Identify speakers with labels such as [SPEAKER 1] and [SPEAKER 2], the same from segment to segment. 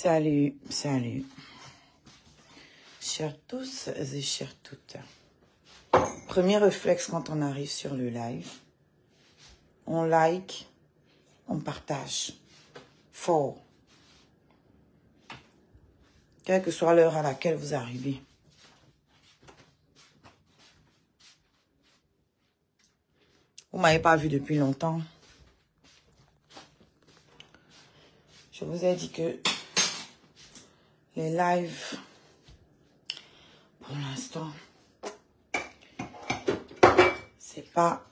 [SPEAKER 1] Salut, salut. Chers tous et chères toutes. Premier réflexe quand on arrive sur le live, on like, on partage. Fort. Quelle que soit l'heure à laquelle vous arrivez. Vous ne m'avez pas vu depuis longtemps. Je vous ai dit que les lives, pour l'instant, c'est pas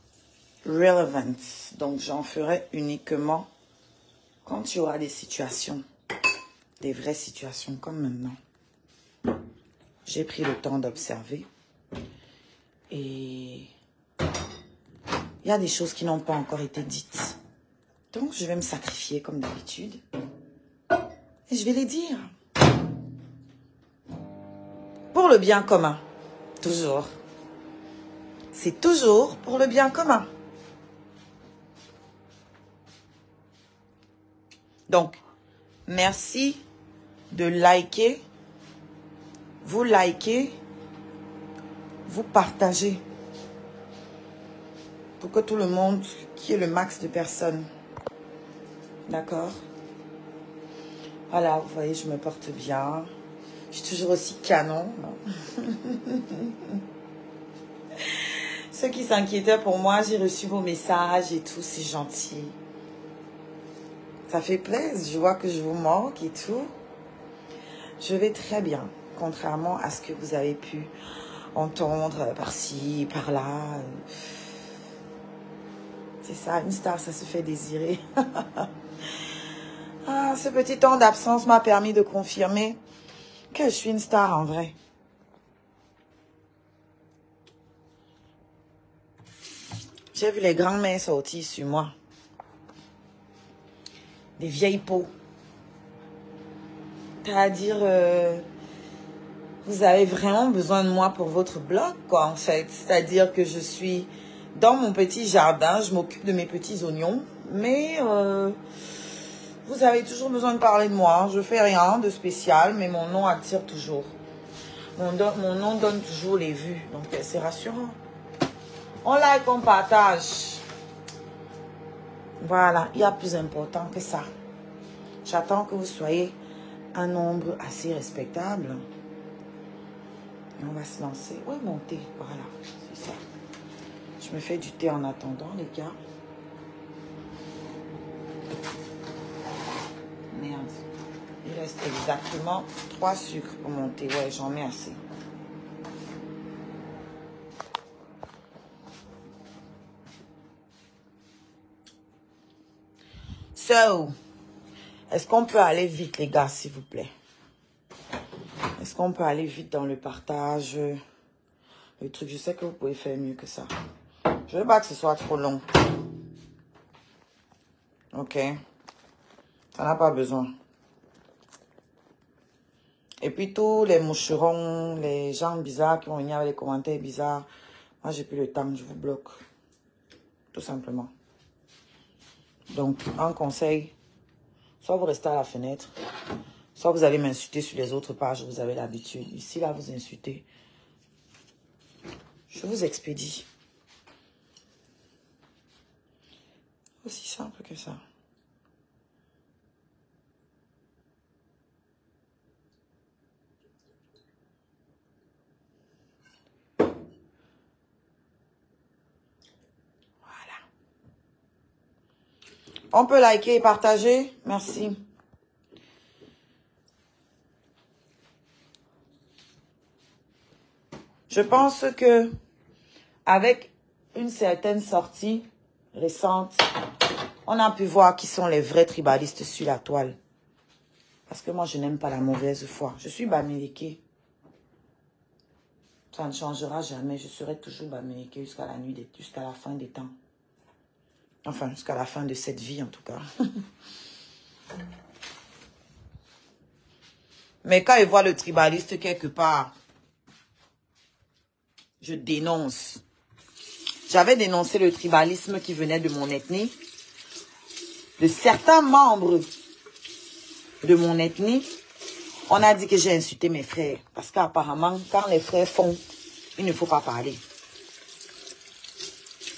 [SPEAKER 1] relevant. Donc, j'en ferai uniquement quand il y aura des situations, des vraies situations comme maintenant. J'ai pris le temps d'observer et il y a des choses qui n'ont pas encore été dites. Donc, je vais me sacrifier comme d'habitude et je vais les dire. Pour le bien commun, toujours. C'est toujours pour le bien commun. Donc, merci de liker. Vous likez, vous partagez. Pour que tout le monde, qu'il y ait le max de personnes. D'accord? Voilà, vous voyez, je me porte bien. Je suis toujours aussi canon. Ceux qui s'inquiétaient pour moi, j'ai reçu vos messages et tout, c'est gentil. Ça fait plaisir, je vois que je vous manque et tout. Je vais très bien, contrairement à ce que vous avez pu entendre par-ci, par-là. C'est ça, une star, ça se fait désirer. Ah, ce petit temps d'absence m'a permis de confirmer que je suis une star en vrai. J'ai vu les grandes mains sortir sur moi. Des vieilles peaux. C'est-à-dire, vous avez vraiment besoin de moi pour votre blog, quoi, en fait. C'est-à-dire que je suis dans mon petit jardin, je m'occupe de mes petits oignons, mais vous avez toujours besoin de parler de moi. Je fais rien de spécial, mais mon nom attire toujours. Mon nom donne toujours les vues, donc c'est rassurant. On like, on partage. Voilà, il y a plus important que ça. J'attends que vous soyez un nombre assez respectable. Et on va se lancer. Où est mon thé? Voilà, c'est ça. Je me fais du thé en attendant, les gars. Merde. Il reste exactement 3 sucres pour mon thé. Ouais, j'en mets assez. So, est-ce qu'on peut aller vite, les gars, s'il vous plaît? Est-ce qu'on peut aller vite dans le partage? Le truc, je sais que vous pouvez faire mieux que ça. Je veux pas que ce soit trop long. Ok? Ça n'a pas besoin. Et puis tous les moucherons, les gens bizarres qui vont venir avec les commentaires bizarres, moi j'ai plus le temps, je vous bloque. Tout simplement. Donc, un conseil, soit vous restez à la fenêtre, soit vous allez m'insulter sur les autres pages, vous avez l'habitude. Ici, là, vous insultez. Je vous expédie. Aussi simple que ça. On peut liker et partager. Merci. Je pense que avec une certaine sortie récente, on a pu voir qui sont les vrais tribalistes sur la toile. Parce que moi, je n'aime pas la mauvaise foi. Je suis Bamileke. Ça ne changera jamais. Je serai toujours Bamileke jusqu'à la nuit, jusqu'à la fin des temps. Enfin, jusqu'à la fin de cette vie, en tout cas. Mais quand ils voient le tribaliste quelque part, je dénonce. J'avais dénoncé le tribalisme qui venait de mon ethnie, de certains membres de mon ethnie, on a dit que j'ai insulté mes frères. Parce qu'apparemment, quand les frères font, il ne faut pas parler.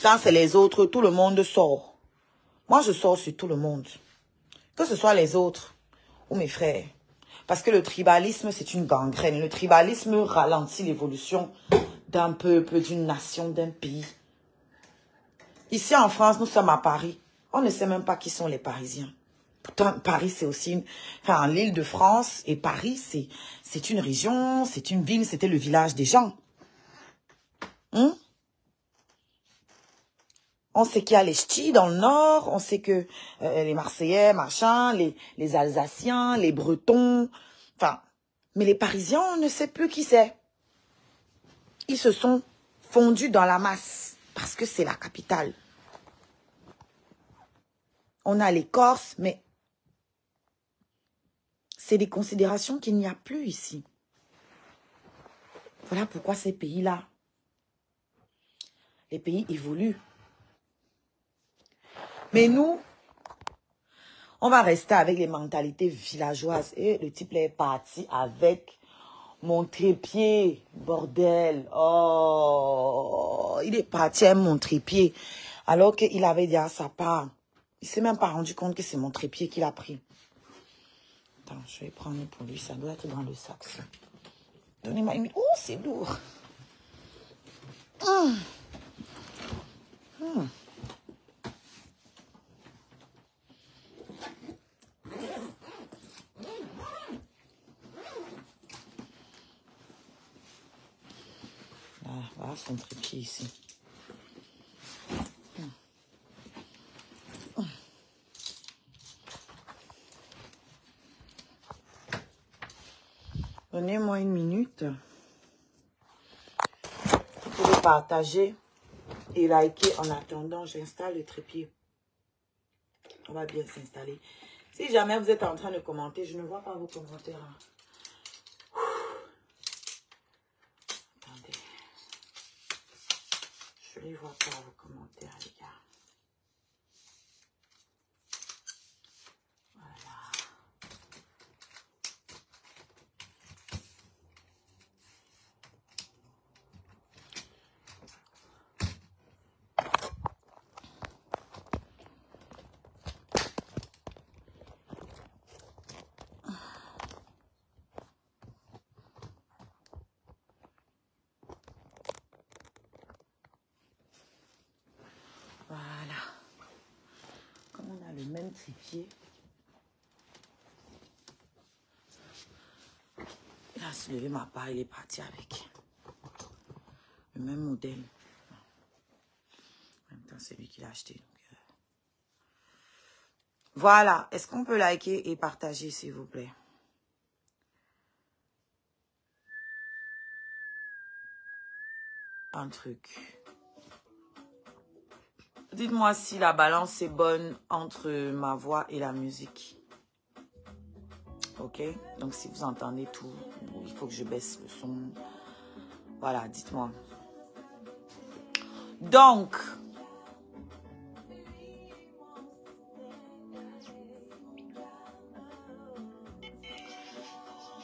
[SPEAKER 1] Quand c'est les autres, tout le monde sort. Moi, je sors sur tout le monde. Que ce soit les autres ou mes frères. Parce que le tribalisme, c'est une gangrène. Le tribalisme ralentit l'évolution d'un peuple, d'une nation, d'un pays. Ici en France, nous sommes à Paris. On ne sait même pas qui sont les Parisiens. Pourtant, Paris, c'est aussi une... Enfin, l'île de France et Paris, c'est une région, c'est une ville, c'était le village des gens. On sait qu'il y a les ch'tis dans le nord, on sait que les Marseillais, machin, les Alsaciens, les Bretons, enfin, mais les Parisiens, on ne sait plus qui c'est. Ils se sont fondus dans la masse, parce que c'est la capitale. On a les Corses, mais c'est des considérations qu'il n'y a plus ici. Voilà pourquoi ces pays-là, les pays évoluent. Mais nous, on va rester avec les mentalités villageoises. Et le type là est parti avec mon trépied, bordel. Oh, il est parti avec mon trépied. Alors qu'il avait déjà sa part. Il ne s'est même pas rendu compte que c'est mon trépied qu'il a pris. Attends, je vais prendre pour lui. Ça doit être dans le sac. Donnez-moi une... Oh, c'est lourd. Voilà son trépied ici. Donnez-moi une minute. Vous pouvez partager et liker en attendant. J'installe le trépied. On va bien s'installer. Si jamais vous êtes en train de commenter, je ne vois pas vos commentaires. Attendez. Je ne vois pas vos commentaires, les gars. Voilà. Voilà. Comme on a le même trépied. Il a soulevé ma part, il est parti avec. Le même modèle. En même temps, c'est lui qui l'a acheté. Donc, Voilà. Est-ce qu'on peut liker et partager, s'il vous plaît? Un truc. Dites-moi si la balance est bonne entre ma voix et la musique. Ok? Donc, si vous entendez tout, il faut que je baisse le son. Voilà, dites-moi. Donc,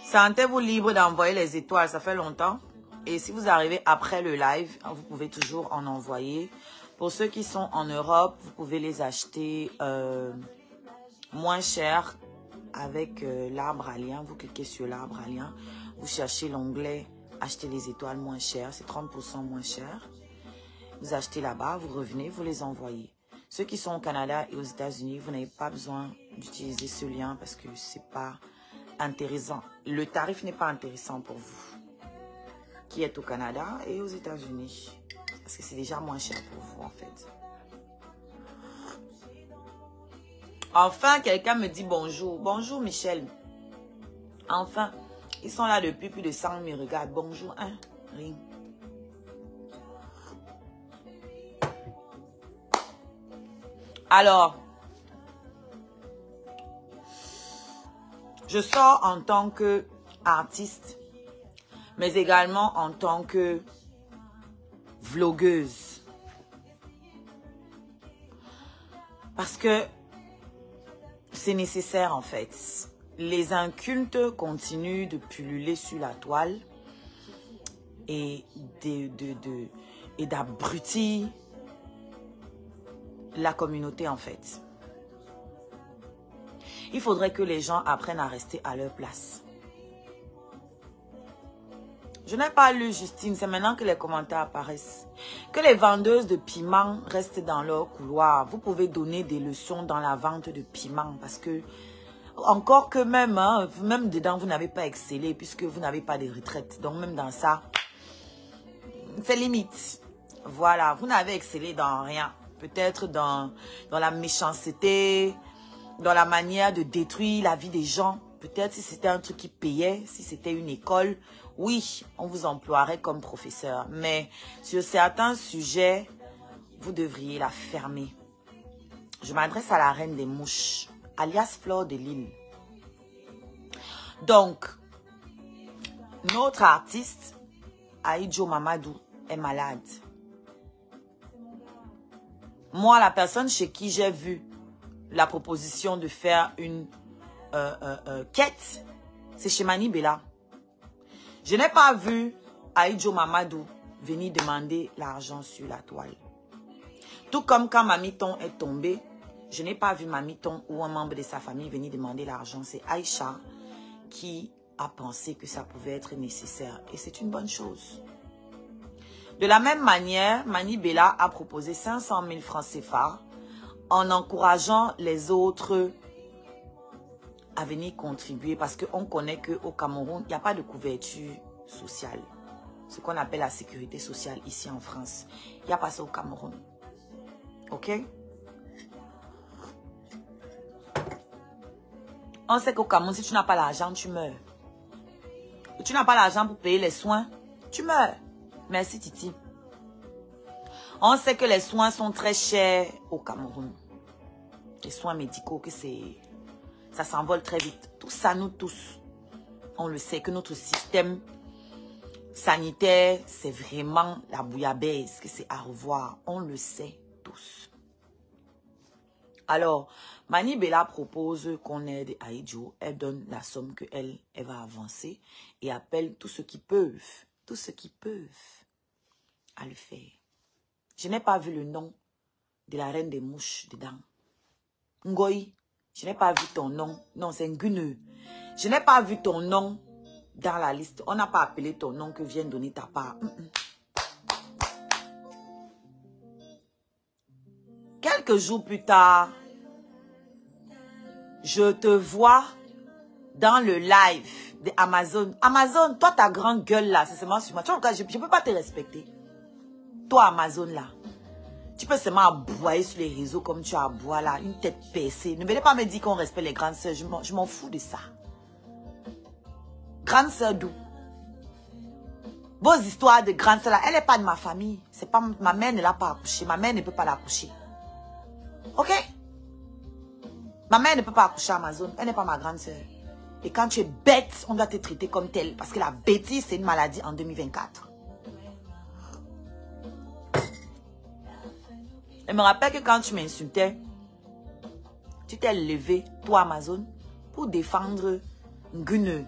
[SPEAKER 1] sentez-vous libre d'envoyer les étoiles, ça fait longtemps. Et si vous arrivez après le live, vous pouvez toujours en envoyer. Pour ceux qui sont en Europe, vous pouvez les acheter moins cher avec l'arbre à lien. Vous cliquez sur l'arbre à lien, vous cherchez l'onglet acheter les étoiles moins cher, c'est 30% moins cher. Vous achetez là-bas, vous revenez, vous les envoyez. Ceux qui sont au Canada et aux États-Unis, vous n'avez pas besoin d'utiliser ce lien parce que c'est pas intéressant. Le tarif n'est pas intéressant pour vous qui êtes au Canada et aux États-Unis. Parce que c'est déjà moins cher pour vous, en fait. Enfin, quelqu'un me dit bonjour. Bonjour, Michel. Enfin, ils sont là depuis plus de 100 000. Regarde, bonjour, hein? Rien. Alors, je sors en tant qu'artiste, mais également en tant que vlogueuse. Parce que c'est nécessaire en fait. les incultes continuent de pulluler sur la toile et d'abrutir la communauté en fait. Il faudrait que les gens apprennent à rester à leur place. Je n'ai pas lu, Justine, c'est maintenant que les commentaires apparaissent. Que les vendeuses de piments restent dans leur couloir. Vous pouvez donner des leçons dans la vente de piments parce que, encore que même, hein, même dedans, vous n'avez pas excellé puisque vous n'avez pas de retraite. Donc même dans ça, c'est limite. Voilà, vous n'avez excellé dans rien. Peut-être dans la méchanceté, dans la manière de détruire la vie des gens. Peut-être si c'était un truc qui payait, si c'était une école, oui, on vous emploierait comme professeur. Mais sur certains sujets, vous devriez la fermer. Je m'adresse à la reine des mouches, alias Fleur de Lille. Donc, notre artiste, Aïdjo Mamadou, est malade. Moi, la personne chez qui j'ai vu la proposition de faire une quête, c'est chez Mani Bella. Je n'ai pas vu Aïdjo Mamadou venir demander l'argent sur la toile. Tout comme quand Mamiton est tombé, je n'ai pas vu Mamiton ou un membre de sa famille venir demander l'argent. C'est Aïcha qui a pensé que ça pouvait être nécessaire. Et c'est une bonne chose. De la même manière, Mani Bella a proposé 500 000 francs CFA en encourageant les autres à venir contribuer parce qu'on connaît qu'au Cameroun, il n'y a pas de couverture sociale. Ce qu'on appelle la sécurité sociale ici en France. Il n'y a pas ça au Cameroun. Ok? On sait qu'au Cameroun, si tu n'as pas l'argent, tu meurs. Si tu n'as pas l'argent pour payer les soins, tu meurs. Merci Titi. On sait que les soins sont très chers au Cameroun. Les soins médicaux, que ça s'envole très vite. Tout ça, nous tous, on le sait que notre système sanitaire, c'est vraiment la bouillabaisse, que c'est à revoir. On le sait tous. Alors, Mani Bella propose qu'on aide Aïdjo. Elle donne la somme qu'elle va avancer et appelle tous ceux qui peuvent à le faire. Je n'ai pas vu le nom de la reine des mouches dedans. Ngoï, je n'ai pas vu ton nom. Non, c'est Ngune. Je n'ai pas vu ton nom dans la liste. On n'a pas appelé ton nom que vient donner ta part. Quelques jours plus tard, je te vois dans le live de Amazon. Amazon, toi, ta grande gueule là, c'est seulement sur moi. Tu vois, je ne peux pas te respecter. Toi, Amazon là, tu peux seulement aboyer sur les réseaux comme tu aboies là, une tête percée. Ne venez pas me dire qu'on respecte les grandes sœurs. Je m'en fous de ça. Grande sœur d'où? Vos histoires de grande sœur là, elle n'est pas de ma famille. C'est pas ma mère ne l'a pas accouchée. Ma mère ne peut pas l'accoucher. Ok? Ma mère ne peut pas accoucher à Amazon. Elle n'est pas ma grande sœur. Et quand tu es bête, on doit te traiter comme telle. Parce que la bêtise, c'est une maladie en 2024. Je me rappelle que quand tu m'insultais, tu t'es levé, toi Amazon, pour défendre Ngune.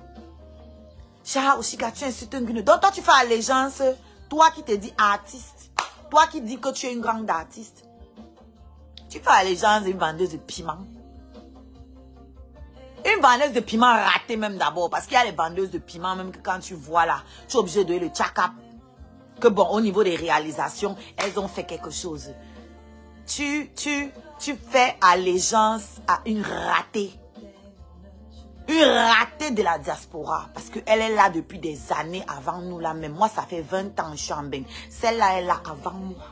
[SPEAKER 1] Chaha Oshika, tu insultes Ngune. Donc toi tu fais allégeance, toi qui te dis artiste, toi qui dis que tu es une grande artiste. Tu fais allégeance à une vendeuse de piment. Une vendeuse de piment ratée même d'abord, parce qu'il y a les vendeuses de piment, même que quand tu vois là, tu es obligé de le check-up. Que bon, au niveau des réalisations, elles ont fait quelque chose. Tu fais allégeance à une ratée. Une ratée de la diaspora. Parce qu'elle est là depuis des années avant nous là même. Moi, ça fait 20 ans que je suis en bain. Celle-là est là avant moi.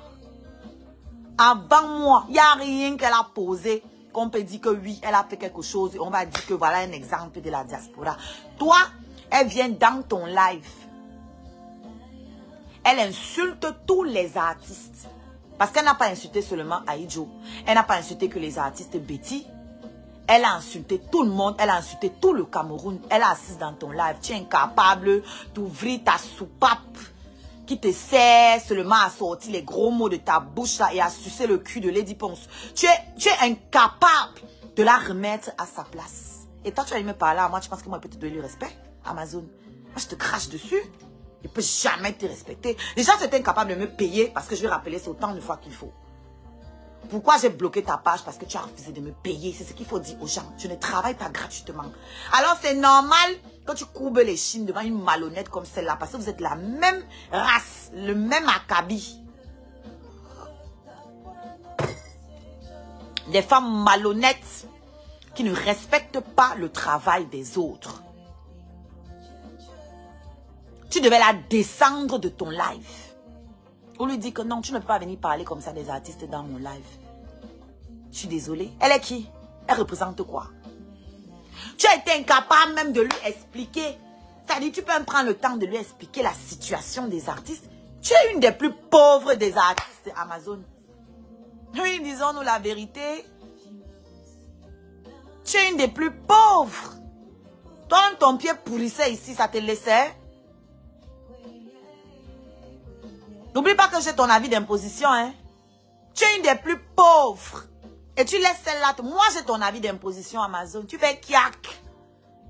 [SPEAKER 1] Avant moi. Il n'y a rien qu'elle a posé. Qu'on peut dire que oui, elle a fait quelque chose. Et on va dire que voilà un exemple de la diaspora. Toi, elle vient dans ton live. Elle insulte tous les artistes. Parce qu'elle n'a pas insulté seulement Aïdjo. Elle n'a pas insulté que les artistes Betty. Elle a insulté tout le monde. Elle a insulté tout le Cameroun. Elle est assise dans ton live. Tu es incapable d'ouvrir ta soupape qui te sert seulement à sortir les gros mots de ta bouche là et à sucer le cul de Lady Ponce. Tu es incapable de la remettre à sa place. Et toi, tu vas me parler à moi, tu penses que moi, je peux te donner le respect, Amazon? Moi, je te crache dessus. Je ne peux jamais te respecter. Déjà, tu es incapable de me payer parce que je vais rappeler ça autant de fois qu'il faut. Pourquoi j'ai bloqué ta page? Parce que tu as refusé de me payer. C'est ce qu'il faut dire aux gens. Je ne travaille pas gratuitement. Alors, c'est normal quand tu courbes les chines devant une malhonnête comme celle-là. Parce que vous êtes la même race, le même acabit. Des femmes malhonnêtes qui ne respectent pas le travail des autres. Tu devais la descendre de ton live. On lui dit que non, tu ne peux pas venir parler comme ça des artistes dans mon live. Je suis désolée. Elle est qui? Elle représente quoi? Tu as été incapable même de lui expliquer. C'est-à-dire, tu peux même prendre le temps de lui expliquer la situation des artistes. Tu es une des plus pauvres des artistes Amazon. Oui, disons-nous la vérité. Tu es une des plus pauvres. Toi, ton pied pourrissait ici, ça te laissait. N'oublie pas que j'ai ton avis d'imposition, hein. Tu es une des plus pauvres. Et tu laisses celle-là. Moi, j'ai ton avis d'imposition Amazon. Tu fais kiak.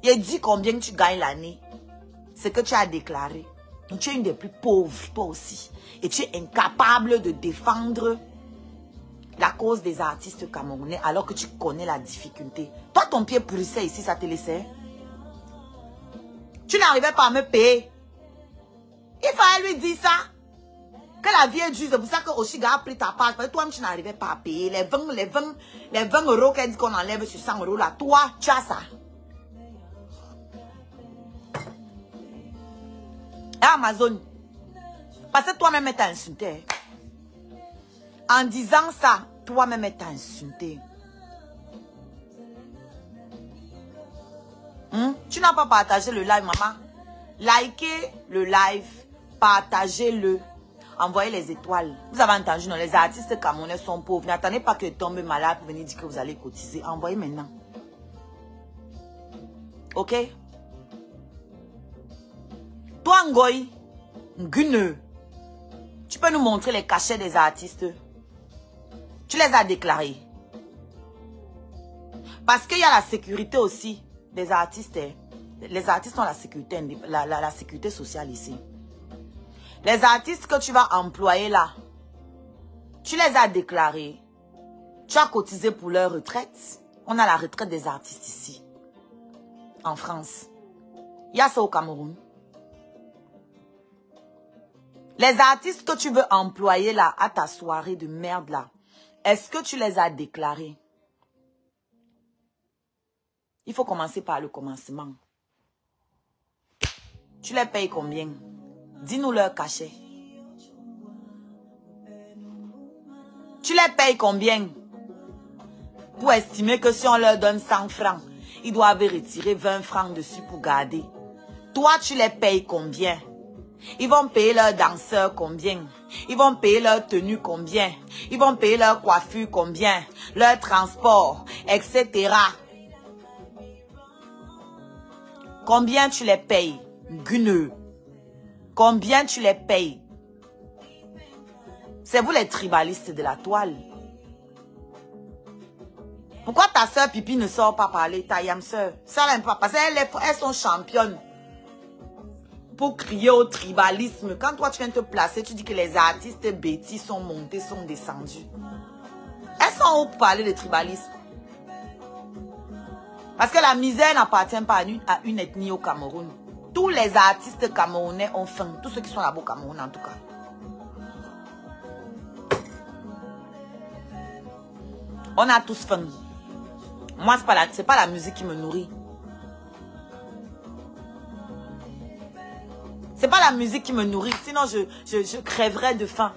[SPEAKER 1] Et dis combien tu gagnes l'année. C'est que tu as déclaré. Donc, tu es une des plus pauvres, toi aussi. Et tu es incapable de défendre la cause des artistes camerounais alors que tu connais la difficulté. Toi, ton pied pourrissait ici, ça te laissait. Tu n'arrivais pas à me payer. Il fallait lui dire ça. Que la vie est dure, c'est pour ça que Oshiga a pris ta part. Parce que toi-même, tu n'arrivais pas à payer. Les 20 euros qu'elle dit qu'on enlève sur 100 euros là. Toi, tu as ça. Et Amazon. Parce que toi-même, tu as insulté. En disant ça, toi-même, tu as insulté. Tu n'as pas partagé le live, maman. Likez le live. Partagez-le. Envoyez les étoiles. Vous avez entendu, non? Les artistes camerounais sont pauvres. N'attendez pas que tombe malade pour venir dire que vous allez cotiser. Envoyez maintenant. Ok? Toi, Ngoy, Ngune, tu peux nous montrer les cachets des artistes? Tu les as déclarés. Parce qu'il y a la sécurité aussi des artistes. Les artistes ont la sécurité, la sécurité sociale ici. Les artistes que tu vas employer là, tu les as déclarés. Tu as cotisé pour leur retraite. On a la retraite des artistes ici. En France. Il y a ça au Cameroun. Les artistes que tu veux employer là, à ta soirée de merde là, est-ce que tu les as déclarés? Il faut commencer par le commencement. Tu les payes combien? Dis-nous leur cachet. Tu les payes combien? Pour estimer que si on leur donne 100 francs, ils doivent retirer 20 francs dessus pour garder. Toi, tu les payes combien? Ils vont payer leurs danseurs combien? Ils vont payer leur tenue combien? Ils vont payer leur coiffure combien? Leur transport, etc. Combien tu les payes? Gueneux. Combien tu les payes? C'est vous les tribalistes de la toile. Pourquoi ta soeur Pipi ne sort pas parler? Ta yam soeur. Ça n'aime pas. Parce qu'elles sont championnes. Pour crier au tribalisme. Quand toi tu viens te placer, tu dis que les artistes bêtis sont montés, sont descendus. Elles sont où pour parler de tribalisme? Parce que la misère n'appartient pas à une ethnie au Cameroun. Tous les artistes camerounais ont faim. Tous ceux qui sont là-bas au Cameroun en tout cas. On a tous faim. Moi, c'est pas la musique qui me nourrit. C'est pas la musique qui me nourrit. Sinon, je crèverais de faim.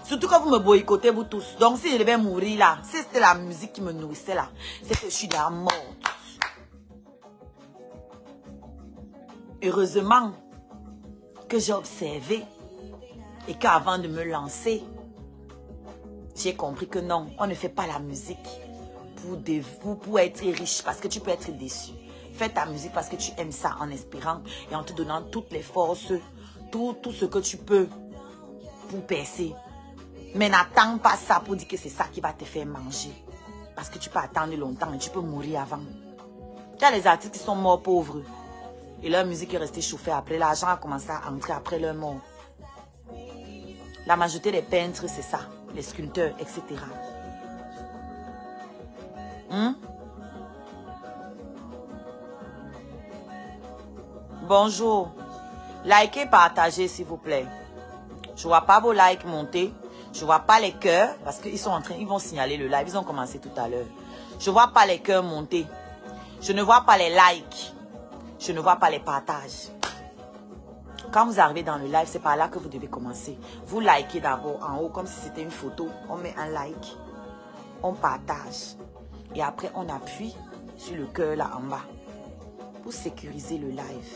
[SPEAKER 1] Surtout quand vous me boycottez, vous tous. Donc, si je devais mourir là, si c'était la musique qui me nourrissait là, c'est que je suis déjà morte. Heureusement que j'ai observé et qu'avant de me lancer, j'ai compris que non, on ne fait pas la musique pour être riche parce que tu peux être déçu. Fais ta musique parce que tu aimes ça en espérant et en te donnant toutes les forces, tout ce que tu peux pour percer. Mais n'attends pas ça pour dire que c'est ça qui va te faire manger. Parce que tu peux attendre longtemps et tu peux mourir avant. Il y a les artistes qui sont morts pauvres. Et leur musique est restée chauffée après. L'argent a commencé à entrer après leur mort. La majorité des peintres, c'est ça. Les sculpteurs, etc. Bonjour. Likez, partagez, s'il vous plaît. Je ne vois pas vos likes monter. Je ne vois pas les cœurs. Parce qu'ils sont en train, ils vont signaler le live. Ils ont commencé tout à l'heure. Je ne vois pas les cœurs monter. Je ne vois pas les likes. Je ne vois pas les partages. Quand vous arrivez dans le live, c'est par là que vous devez commencer. Vous likez d'abord en haut, comme si c'était une photo. On met un like. On partage. Et après, on appuie sur le cœur là en bas. Pour sécuriser le live.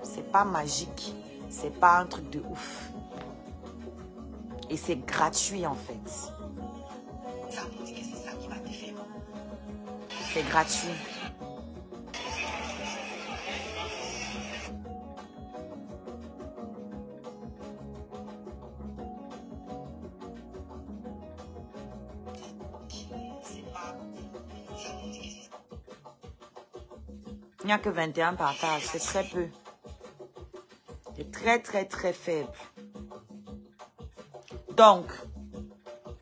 [SPEAKER 1] C'est pas magique. C'est pas un truc de ouf. Et c'est gratuit en fait. Ça vous dit que c'est ça qui va te faire. C'est gratuit. Il n'y a que 21 partages. C'est très peu. C'est très, très, très faible. Donc,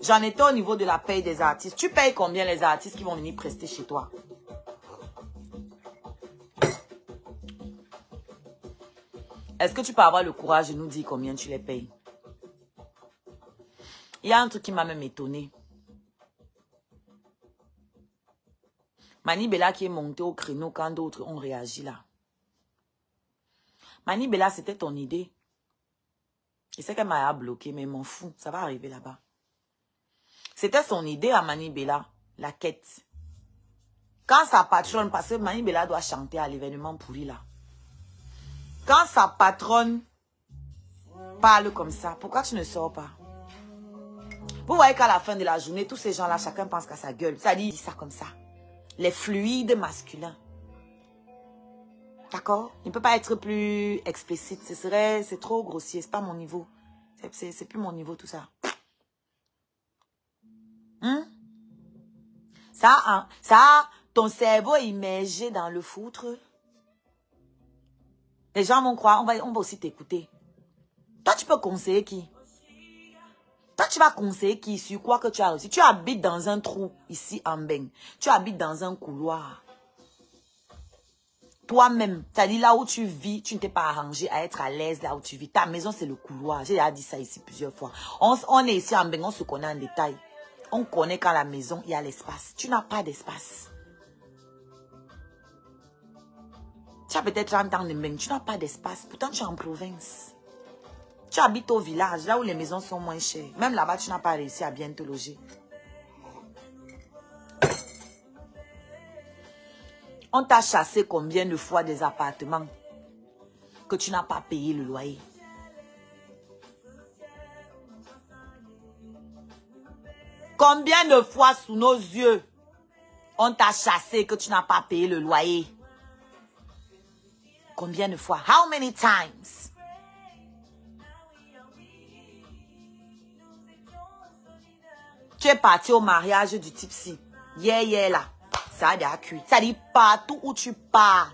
[SPEAKER 1] j'en étais au niveau de la paye des artistes. Tu payes combien les artistes qui vont venir prester chez toi? Est-ce que tu peux avoir le courage de nous dire combien tu les payes? Il y a un truc qui m'a même étonné. Mani Bella qui est monté au créneau quand d'autres ont réagi là. Mani Bella, c'était ton idée. Je sais qu'elle m'a bloqué, mais m'en fous. Ça va arriver là-bas. C'était son idée à Mani Bella, la quête. Quand sa patronne, parce que Mani Bella doit chanter à l'événement pourri là. Quand sa patronne parle comme ça, pourquoi tu ne sors pas? Vous voyez qu'à la fin de la journée, tous ces gens-là, chacun pense qu'à sa gueule. Ça dit ça comme ça. Les fluides masculins. D'accord? Il ne peut pas être plus explicite. C'est trop grossier. C'est pas mon niveau. C'est plus mon niveau tout ça. Ça, ton cerveau est immergé dans le foutre. Les gens vont croire, on va aussi t'écouter. Toi, tu peux conseiller qui? Toi, tu vas conseiller qui sur quoi que tu as réussi? Tu habites dans un trou ici en Beng. Tu habites dans un couloir. Toi-même, c'est-à-dire là où tu vis, tu ne t'es pas arrangé à être à l'aise là où tu vis. Ta maison, c'est le couloir. J'ai déjà dit ça ici plusieurs fois. On est ici en Beng, on se connaît en détail. On connaît quand la maison, il y a l'espace. Tu n'as pas d'espace. Tu as peut-être 30 ans de Beng, tu n'as pas d'espace. Pourtant, tu es en province. Tu habites au village, là où les maisons sont moins chères. Même là-bas, tu n'as pas réussi à bien te loger. On t'a chassé combien de fois des appartements que tu n'as pas payé le loyer? Combien de fois sous nos yeux on t'a chassé que tu n'as pas payé le loyer? Combien de fois? How many times? Tu es parti au mariage du type ci. Yeah, là. Ça a déjà cuit. Ça dit partout où tu pars,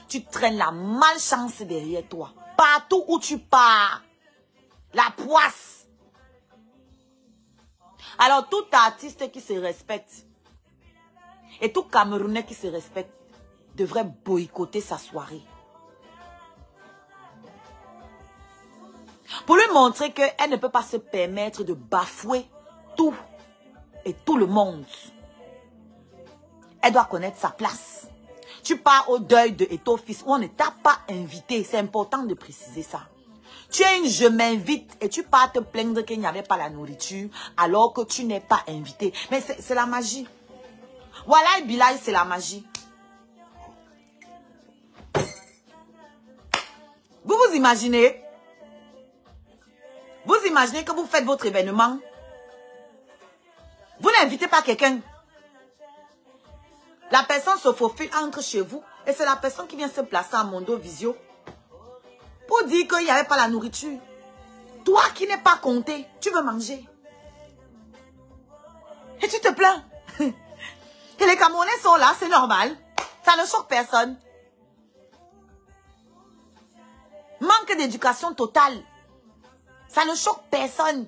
[SPEAKER 1] tu traînes la malchance derrière toi. Partout où tu pars, la poisse. Alors tout artiste qui se respecte et tout Camerounais qui se respecte devrait boycotter sa soirée. Pour lui montrer qu'elle ne peut pas se permettre de bafouer tout et tout le monde. Elle doit connaître sa place. Tu pars au deuil de ton fils où on ne t'a pas invité. C'est important de préciser ça. Tu es une je m'invite et tu pars te plaindre qu'il n'y avait pas la nourriture alors que tu n'es pas invité. Mais c'est la magie. Voilà, Bilal, c'est la magie. Vous vous imaginez? Vous imaginez que vous faites votre événement? Vous n'invitez pas quelqu'un. La personne se faufile entre chez vous et c'est la personne qui vient se placer à Mondo Visio pour dire qu'il n'y avait pas la nourriture. Toi qui n'es pas compté, tu veux manger. Et tu te plains. Et les Camerounais sont là, c'est normal. Ça ne choque personne. Manque d'éducation totale. Ça ne choque personne.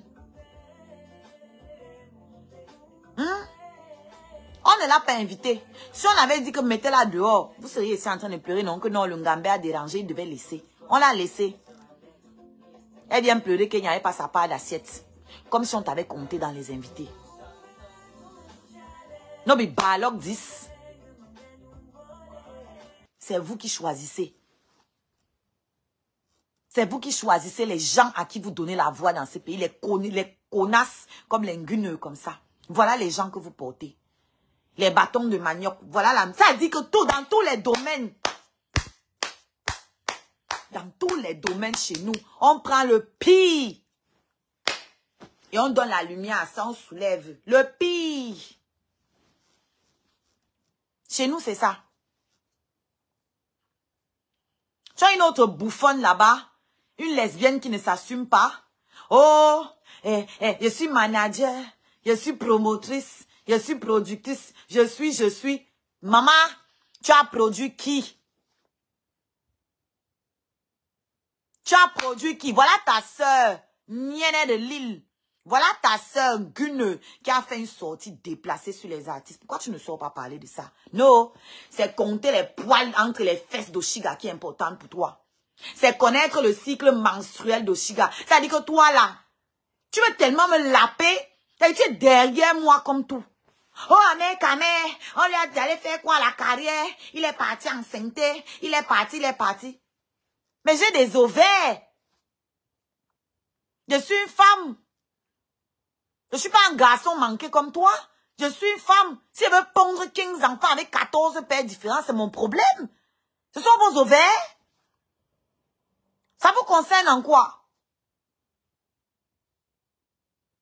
[SPEAKER 1] On ne l'a pas invité. Si on avait dit que mettez-la dehors, vous seriez ici en train de pleurer, non, que non, le Ngambé a dérangé, il devait laisser. On l'a laissé. Elle vient pleurer qu'il n'y avait pas sa part d'assiette. Comme si on t'avait compté dans les invités. Non, mais Balok 10. C'est vous qui choisissez. C'est vous qui choisissez les gens à qui vous donnez la voix dans ce pays. Les connasses comme les nguneux comme ça. Voilà les gens que vous portez. Les bâtons de manioc. Voilà la... Ça dit que tout, dans tous les domaines. Dans tous les domaines chez nous, on prend le pire. Et on donne la lumière à ça, on soulève. Le pire. Chez nous, c'est ça. Tu as une autre bouffonne là-bas. Une lesbienne qui ne s'assume pas. Oh, je suis manager. Je suis promotrice. Je suis productrice. Je suis. Maman, tu as produit qui? Tu as produit qui? Voilà ta sœur, Niene de Lille. Voilà ta sœur, Gune, qui a fait une sortie déplacée sur les artistes. Pourquoi tu ne sors pas parler de ça? Non, c'est compter les poils entre les fesses d'Oshiga qui est important pour toi. C'est connaître le cycle menstruel d'Oshiga. Ça dit que toi là, tu veux tellement me laper, tu es derrière moi comme tout. Oh, mec, on lui a dit d'aller faire quoi la carrière? Il est parti enceinte, il est parti. Mais j'ai des ovaires. Je suis une femme. Je ne suis pas un garçon manqué comme toi. Je suis une femme. Si elle veut pondre 15 enfants avec 14 pères différents, c'est mon problème. Ce sont vos ovaires. Ça vous concerne en quoi?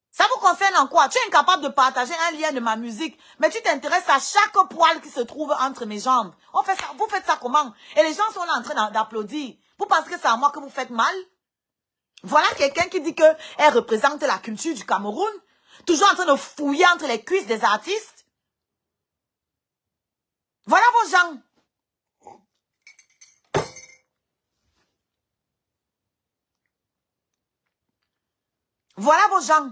[SPEAKER 1] Ça vous concerne en quoi? Tu es incapable de partager un lien de ma musique, mais tu t'intéresses à chaque poil qui se trouve entre mes jambes. On fait ça, vous faites ça comment? Et les gens sont là en train d'applaudir. Vous pensez que c'est à moi que vous faites mal? Voilà quelqu'un qui dit qu'elle représente la culture du Cameroun, toujours en train de fouiller entre les cuisses des artistes. Voilà vos gens. Voilà vos gens.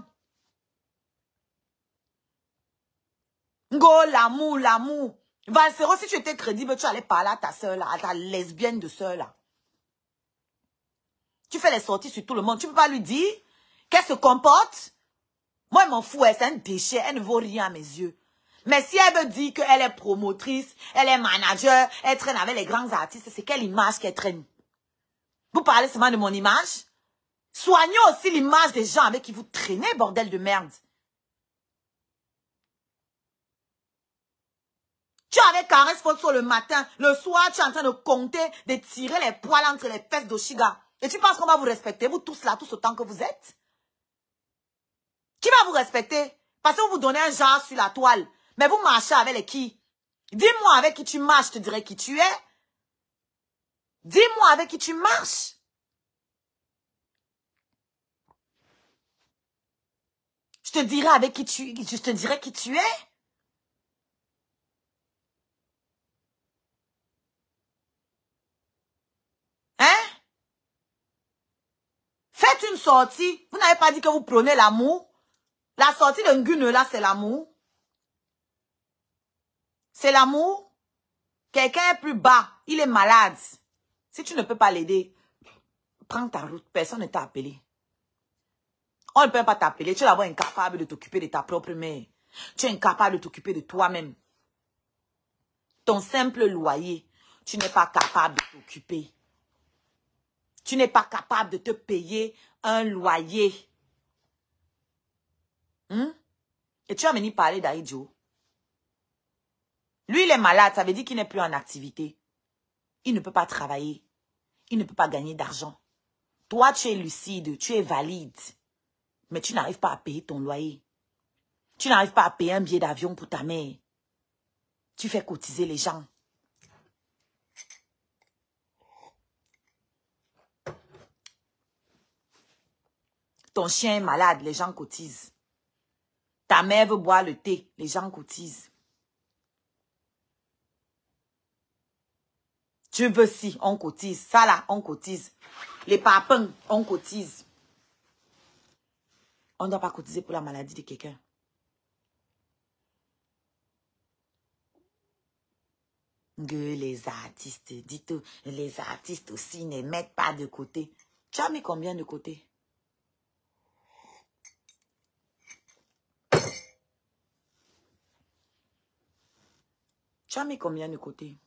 [SPEAKER 1] Ngo, l'amour. Valsero, si tu étais crédible, tu allais parler à ta soeur là, à ta lesbienne de soeur là. Tu fais les sorties sur tout le monde. Tu ne peux pas lui dire qu'elle se comporte. Moi, je m'en fous. C'est un déchet. Elle ne vaut rien à mes yeux. Mais si elle veut dire qu'elle est promotrice, elle est manager, elle traîne avec les grands artistes, c'est quelle image qu'elle traîne? Vous parlez seulement de mon image? Soignez aussi l'image des gens avec qui vous traînez, bordel de merde. Tu avais caresse photo le matin, le soir, tu es en train de compter, de tirer les poils entre les fesses d'Oshiga. Et tu penses qu'on va vous respecter, vous tous là, tous autant que vous êtes? Qui va vous respecter? Parce que vous vous donnez un genre sur la toile. Mais vous marchez avec les qui? Dis-moi avec qui tu marches, je te dirai qui tu es. Dis-moi avec qui tu marches. Je te dirai avec qui je te dirai qui tu es. Hein? Faites une sortie. Vous n'avez pas dit que vous prenez l'amour? La sortie de Ngune là, c'est l'amour. C'est l'amour. Quelqu'un est plus bas. Il est malade. Si tu ne peux pas l'aider, prends ta route. Personne ne t'a appelé. On ne peut pas t'appeler. Tu es d'abord incapable de t'occuper de ta propre mère. Tu es incapable de t'occuper de toi-même. Ton simple loyer, tu n'es pas capable de t'occuper. Tu n'es pas capable de te payer un loyer. Et tu as venu parler d'Aïdjo. Lui, il est malade. Ça veut dire qu'il n'est plus en activité. Il ne peut pas travailler. Il ne peut pas gagner d'argent. Toi, tu es lucide. Tu es valide. Mais tu n'arrives pas à payer ton loyer. Tu n'arrives pas à payer un billet d'avion pour ta mère. Tu fais cotiser les gens. Ton chien est malade, les gens cotisent. Ta mère veut boire le thé, les gens cotisent. Tu veux si, on cotise. Ça là, on cotise. Les papins, on cotise. On ne doit pas cotiser pour la maladie de quelqu'un. Que les artistes, dites les artistes aussi ne mettent pas de côté. Tu as mis combien de côté? Tu as mis combien de côté?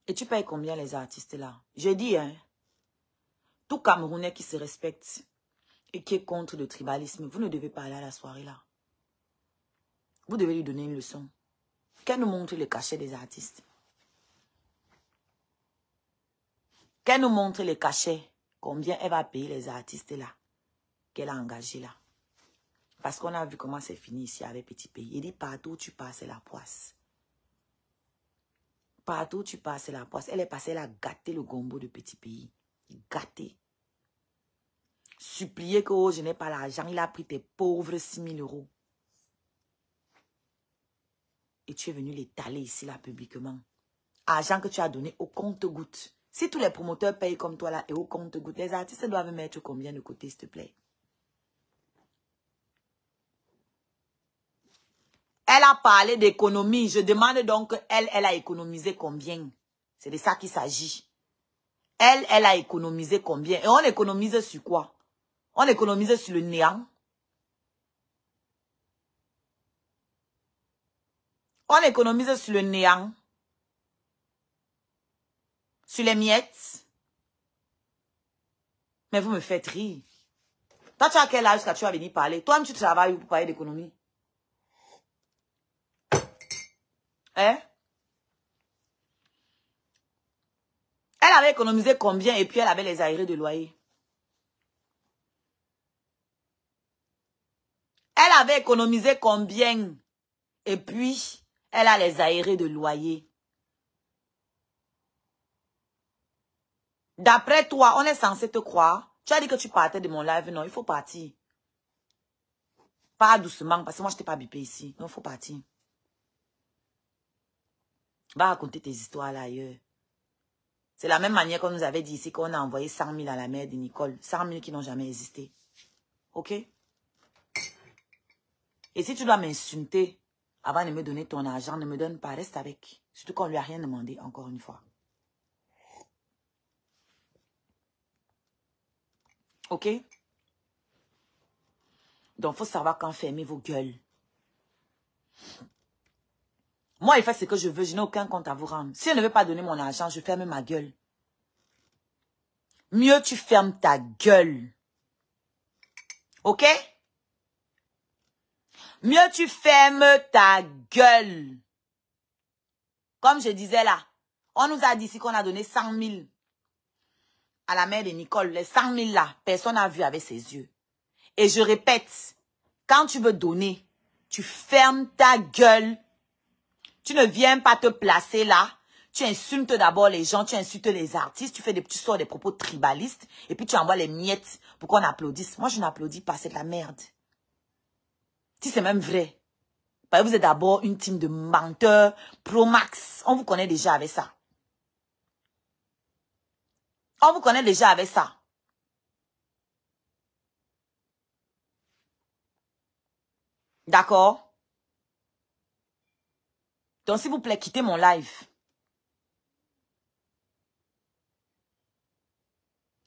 [SPEAKER 1] Et tu payes combien les artistes là? Je dis, hein, tout Camerounais qui se respecte et qui est contre le tribalisme, vous ne devez pas aller à la soirée là. Vous devez lui donner une leçon. Qu'elle nous montre le cachet des artistes. Qu'elle nous montre le cachet. Combien elle va payer les artistes là. Qu'elle a engagés là. Parce qu'on a vu comment c'est fini ici avec Petit Pays. Il dit partout où tu passes, c'est la poisse. Partout où tu passes, c'est la poisse. Elle est passée, elle a gâté le gombo de Petit Pays. Gâté. Supplier que oh, je n'ai pas l'argent. Il a pris tes pauvres 6 000 euros. Et tu es venu l'étaler ici là publiquement. Argent que tu as donné au compte-gouttes. Si tous les promoteurs payent comme toi là et au compte-gouttes, les artistes doivent mettre combien de côté, s'il te plaît? Elle a parlé d'économie. Je demande donc, elle a économisé combien? C'est de ça qu'il s'agit. Elle a économisé combien? Et on économise sur quoi? On économise sur le néant. On économise sur le néant. Sur les miettes. Mais vous me faites rire. Toi, tu as quel âge que tu vas venir parler? Toi-même, tu travailles pour parler d'économie. Hein? Elle avait économisé combien et puis elle avait les aérés de loyer. Elle avait économisé combien et puis elle a les aérés de loyer. D'après toi, on est censé te croire. Tu as dit que tu partais de mon live. Non, il faut partir. Pas doucement parce que moi je t'ai pas bipé ici. Non, il faut partir. Va raconter tes histoires là ailleurs. C'est la même manière qu'on nous avait dit ici qu'on a envoyé 100 000 à la mère de Nicole. 100 000 qui n'ont jamais existé. Ok? Et si tu dois m'insulter avant de me donner ton argent, ne me donne pas, reste avec. Surtout qu'on ne lui a rien demandé, encore une fois. Ok? Donc, il faut savoir quand fermer vos gueules. Moi, il fait ce que je veux. Je n'ai aucun compte à vous rendre. Si elle ne veut pas donner mon argent, je ferme ma gueule. Mieux tu fermes ta gueule. Ok? Mieux tu fermes ta gueule. Comme je disais là, on nous a dit ici qu'on a donné 100 000 à la mère de Nicole. Les 100 000 là, personne n'a vu avec ses yeux. Et je répète, quand tu veux donner, tu fermes ta gueule. Tu ne viens pas te placer là. Tu insultes d'abord les gens, tu insultes les artistes, tu sors des propos tribalistes et puis tu envoies les miettes pour qu'on applaudisse. Moi, je n'applaudis pas, c'est de la merde. Si c'est même vrai. Parce que vous êtes d'abord une team de menteurs pro max. On vous connaît déjà avec ça. On vous connaît déjà avec ça. D'accord? Donc, s'il vous plaît, quittez mon live.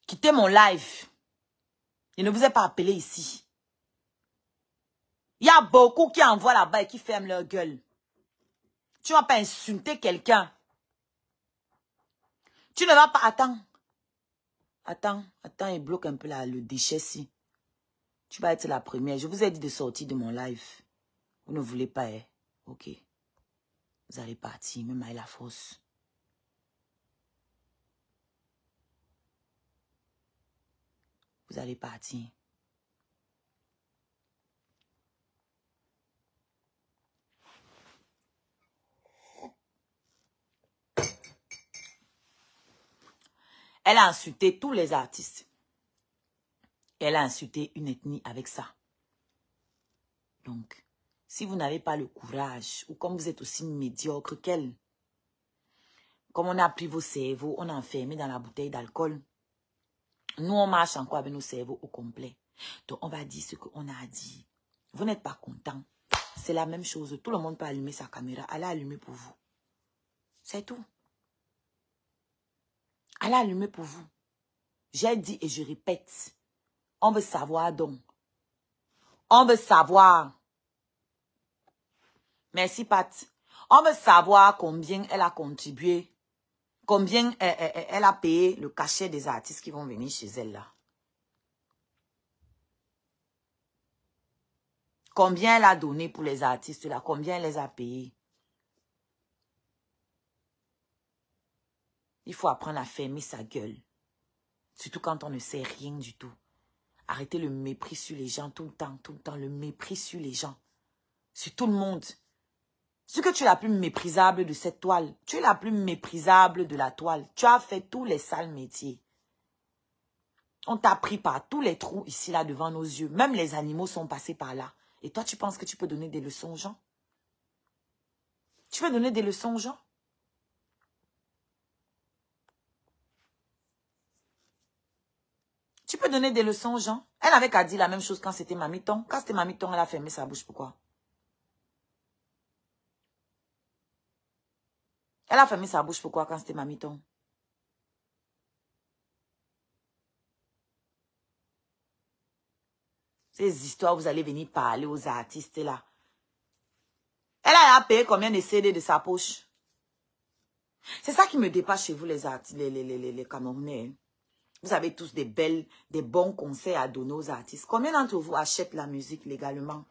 [SPEAKER 1] Quittez mon live. Je ne vous ai pas appelé ici. Il y a beaucoup qui envoient là-bas et qui ferment leur gueule. Tu ne vas pas insulter quelqu'un. Tu ne vas pas... Attends. Attends, il bloque un peu là, le déchet-ci. Tu vas être la première. Je vous ai dit de sortir de mon live. Vous ne voulez pas, hein? Ok. Vous allez partir, même avec la force. Vous allez partir. Elle a insulté tous les artistes. Elle a insulté une ethnie avec ça. Donc, Si vous n'avez pas le courage, ou comme vous êtes aussi médiocre qu'elle, comme on a pris vos cerveaux, on a enfermé dans la bouteille d'alcool, nous on marche encore avec nos cerveaux au complet. Donc on va dire ce qu'on a à dire. Vous n'êtes pas content. C'est la même chose. Tout le monde peut allumer sa caméra. Elle a allumé pour vous. C'est tout. Elle a allumé pour vous. J'ai dit et je répète. On veut savoir donc. On veut savoir. Merci Pat. On veut savoir combien elle a contribué. Combien elle a payé le cachet des artistes qui vont venir chez elle là. Combien elle a donné pour les artistes là. Combien elle les a payés. Il faut apprendre à fermer sa gueule. Surtout quand on ne sait rien du tout. Arrêtez le mépris sur les gens tout le temps. Le mépris sur les gens. Sur tout le monde. Ce que tu es la plus méprisable de cette toile. Tu es la plus méprisable de la toile. Tu as fait tous les sales métiers. On t'a pris par tous les trous ici, là, devant nos yeux. Même les animaux sont passés par là. Et toi, tu penses que tu peux donner des leçons aux gens? Tu veux donner des leçons aux gens? Tu peux donner des leçons aux gens? Elle avait qu'à dire la même chose quand c'était Mamiton. Quand c'était Mamiton, elle a fermé sa bouche. Pourquoi? Elle a fermé sa bouche. Pourquoi quand c'était Mamiton? Ces histoires, vous allez venir parler aux artistes là. Elle a payé combien de CD de sa poche? C'est ça qui me dépasse chez vous les artistes, les Camerounais. Vous avez tous des bons conseils à donner aux artistes. Combien d'entre vous achètent la musique légalement?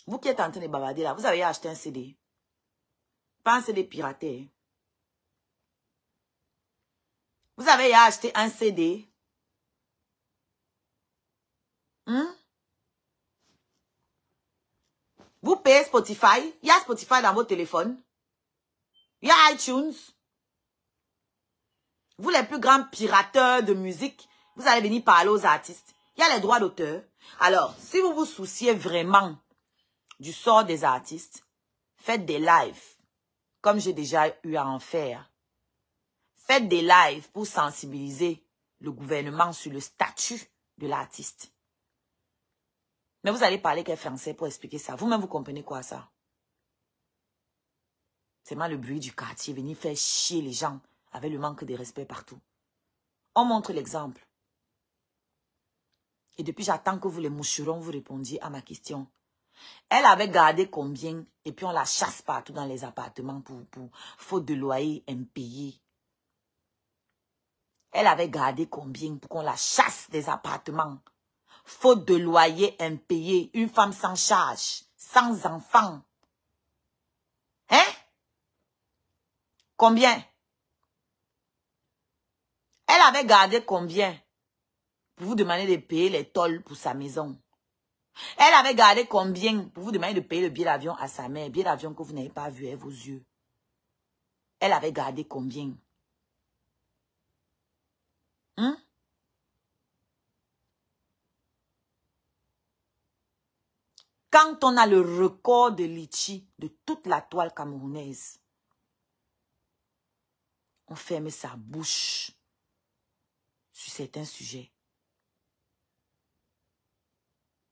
[SPEAKER 1] Vous qui êtes en train de bavarder là, vous avez acheté un CD. Pas un CD piraté. Vous avez acheté un CD. Vous payez Spotify. Il y a Spotify dans votre téléphone. Il y a iTunes. Vous les plus grands pirateurs de musique, vous allez venir parler aux artistes. Il y a les droits d'auteur. Alors, si vous vous souciez vraiment du sort des artistes, faites des lives, comme j'ai déjà eu à en faire. Faites des lives pour sensibiliser le gouvernement sur le statut de l'artiste. Mais vous allez parler quel français pour expliquer ça. Vous-même, vous comprenez quoi ça? C'est mal le bruit du quartier, venir faire chier les gens avec le manque de respect partout. On montre l'exemple. Et depuis, j'attends que vous les moucherons, vous répondiez à ma question. Elle avait gardé combien et puis on la chasse partout dans les appartements pour faute de loyer impayé. Elle avait gardé combien pour qu'on la chasse des appartements. Faute de loyer impayé, une femme sans charge, sans enfant. Hein? Combien? Elle avait gardé combien pour vous demander de payer les tolls pour sa maison? Elle avait gardé combien pour vous demander de payer le billet d'avion à sa mère, billet d'avion que vous n'avez pas vu avec vos yeux? Elle avait gardé combien? Quand on a le record de litchi de toute la toile camerounaise, on ferme sa bouche sur certains sujets.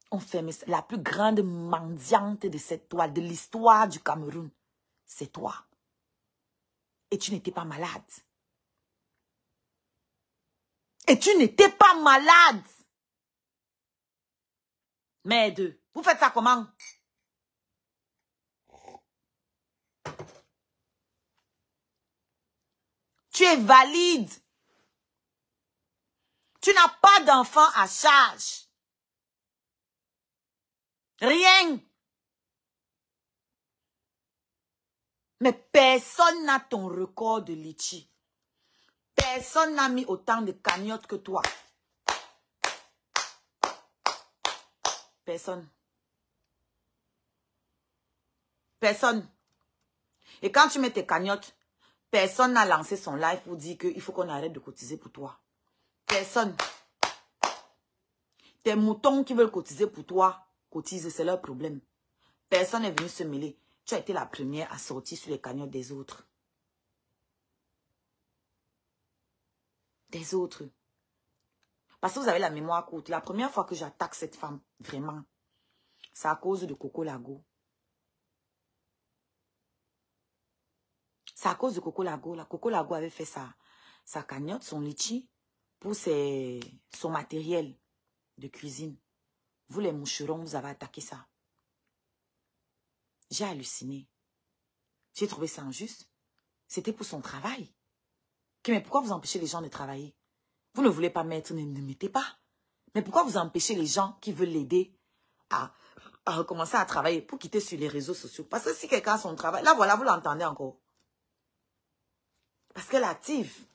[SPEAKER 1] On ferme la plus grande mendiante de cette toile, de l'histoire du Cameroun. C'est toi. Et tu n'étais pas malade. Et tu n'étais pas malade. Merde. Vous faites ça comment? Tu es valide. Tu n'as pas d'enfant à charge. Rien. Mais personne n'a ton record de litchi. Personne n'a mis autant de cagnottes que toi. Personne. Personne. Et quand tu mets tes cagnottes, Personne n'a lancé son live pour dire qu'il faut qu'on arrête de cotiser pour toi. Personne. Tes moutons qui veulent cotiser pour toi, cotisent, c'est leur problème. Personne n'est venu se mêler. Tu as été la première à sortir sur les cagnottes des autres. Des autres. Parce que vous avez la mémoire courte. La première fois que j'attaque cette femme, vraiment, c'est à cause de Coco Lago. C'est à cause de Coco Lago. La Coco Lago avait fait sa cagnotte, son litchi, pour son matériel de cuisine. Vous les moucherons, vous avez attaqué ça. J'ai halluciné. J'ai trouvé ça injuste. C'était pour son travail. Mais pourquoi vous empêchez les gens de travailler? Vous ne voulez pas mettre, ne mettez pas. Mais pourquoi vous empêchez les gens qui veulent l'aider à recommencer à travailler pour quitter sur les réseaux sociaux? Parce que si quelqu'un a son travail, là voilà, vous l'entendez encore. Parce qu'elle est active.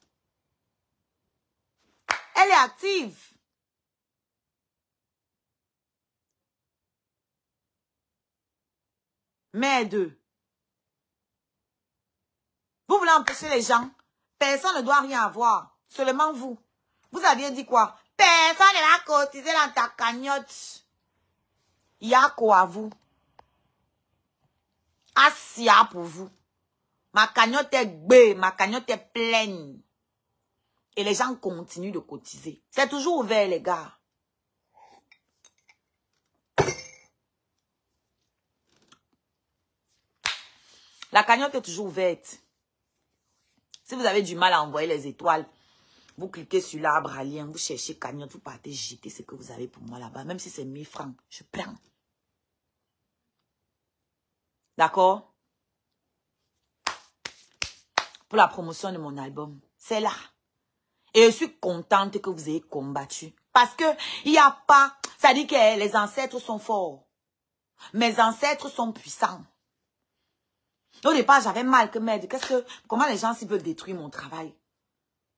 [SPEAKER 1] Elle est active. Mais deux. Vous voulez empêcher les gens. Personne ne doit rien avoir. Seulement vous. Vous aviez dit quoi? Personne ne va cotiser dans ta cagnotte. Il y a quoi à vous? Assia pour vous. Ma cagnotte est bé, ma cagnotte est pleine. Et les gens continuent de cotiser. C'est toujours ouvert, les gars. La cagnotte est toujours ouverte. Si vous avez du mal à envoyer les étoiles, vous cliquez sur l'arbre à lien, vous cherchez cagnotte, vous partez jeter ce que vous avez pour moi là-bas. Même si c'est 1000 francs, je prends. D'accord? Pour la promotion de mon album. C'est là. Et je suis contente que vous ayez combattu. Parce que il n'y a pas... Ça dit que les ancêtres sont forts. Mes ancêtres sont puissants. Au départ, j'avais mal que merde. Comment les gens s'ils veulent détruire mon travail?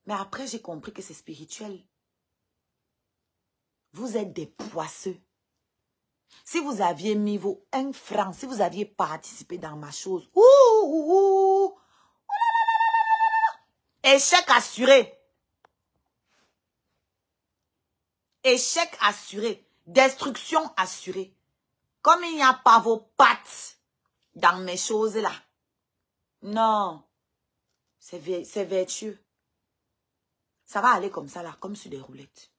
[SPEAKER 1] Mais après, j'ai compris que c'est spirituel. Vous êtes des poisseux. Si vous aviez mis vos 1 franc, si vous aviez participé dans ma chose, échec assuré. Échec assuré. Destruction assurée. Comme il n'y a pas vos pattes dans mes choses là. Non. C'est vertueux. Ça va aller comme ça là, comme sur des roulettes.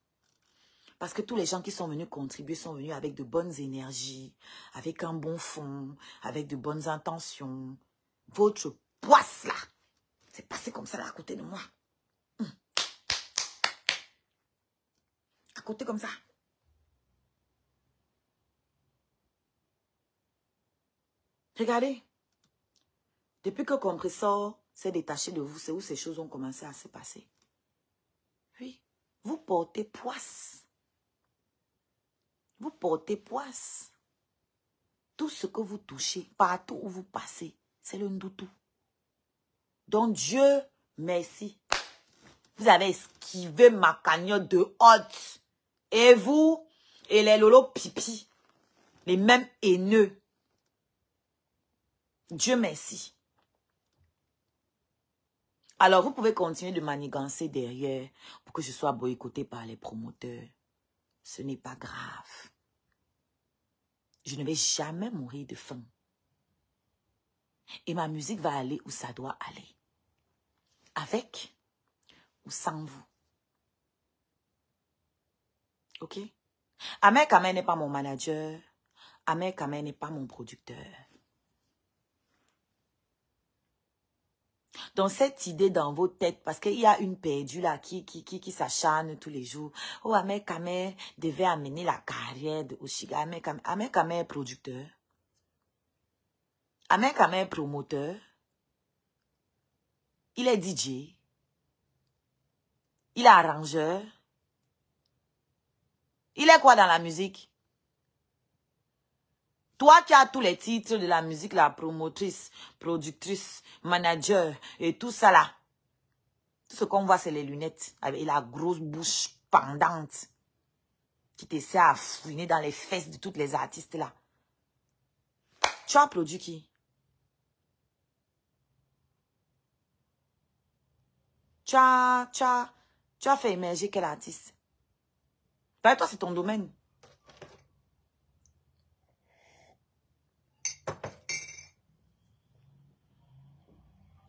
[SPEAKER 1] Parce que tous les gens qui sont venus contribuer sont venus avec de bonnes énergies, avec un bon fond, avec de bonnes intentions. Votre poisse là, c'est passé comme ça là à côté de moi. À côté comme ça. Regardez. Depuis que Compressor s'est détaché de vous, c'est où ces choses ont commencé à se passer. Oui. Vous portez poisse. Vous portez poisse. Tout ce que vous touchez, partout où vous passez, c'est le ndoutou. Donc Dieu, merci. Vous avez esquivé ma cagnotte de hôte. Et vous, et les lolos pipi, les mêmes haineux. Dieu merci. Alors, vous pouvez continuer de manigancer derrière pour que je sois boycotté par les promoteurs. Ce n'est pas grave. Je ne vais jamais mourir de faim. Et ma musique va aller où ça doit aller. Avec ou sans vous. Ok? Ahmed Kamel n'est pas mon manager. Ahmed Kamel n'est pas mon producteur. Donc, cette idée dans vos têtes, parce qu'il y a une perdue là qui s'acharne tous les jours. Oh, Ahmed Kamel devait amener la carrière de Oshiga. Ahmed Kamel est producteur. Ahmed Kamel est promoteur. Il est DJ. Il est arrangeur. Il est quoi dans la musique? Toi qui as tous les titres de la musique, la promotrice, productrice, manager et tout ça là. Tout ce qu'on voit, c'est les lunettes avec la grosse bouche pendante qui t'essaie à fouiner dans les fesses de toutes les artistes là. Tu as produit qui? Tu as fait émerger quel artiste? Ben, toi, c'est ton domaine.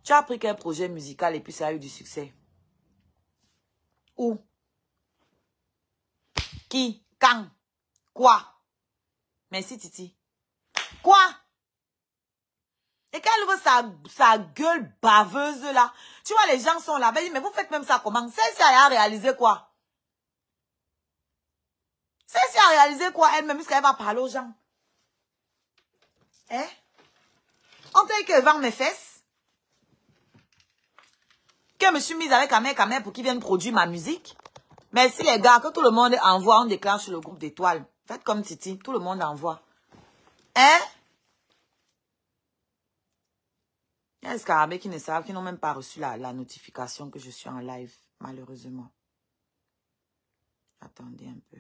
[SPEAKER 1] Tu as pris quel projet musical et puis ça a eu du succès? Où? Qui? Quand? Quoi? Merci, Titi. Quoi? Et quand elle veut sa gueule baveuse là, tu vois, les gens sont là, mais vous faites même ça comment? Celle-ci a réalisé quoi? Celle-ci a réalisé quoi elle-même, puisqu'elle va parler aux gens? Hein? On t'a dit qu'elle vend mes fesses? Que je me suis mise avec Amé pour qu'ils viennent produire ma musique? Merci les gars, que tout le monde envoie, on déclenche sur le groupe d'étoiles. Faites comme Titi, tout le monde envoie. Hein? Il y a des scarabées qui ne savent, qui n'ont même pas reçu la notification que je suis en live, malheureusement. Attendez un peu.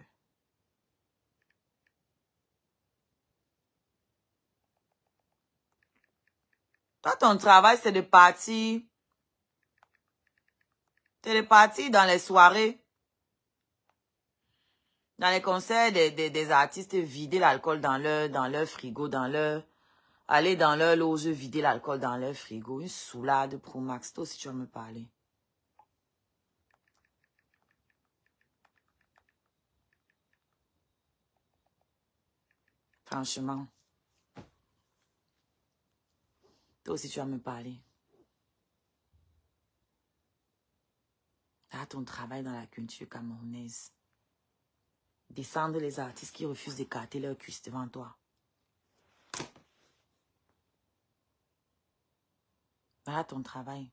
[SPEAKER 1] Toi, ton travail, c'est de partir. C'est de partir dans les soirées. Dans les concerts des artistes, vider l'alcool dans leur frigo, aller dans leur loge, vider l'alcool dans leur frigo. Une soulade pour Max. Toi aussi, tu vas me parler. Franchement. Toi aussi, tu vas me parler. T'as ton travail dans la culture camerounaise. Descendre les artistes qui refusent d'écarter leur cuisse devant toi. Voilà ton travail.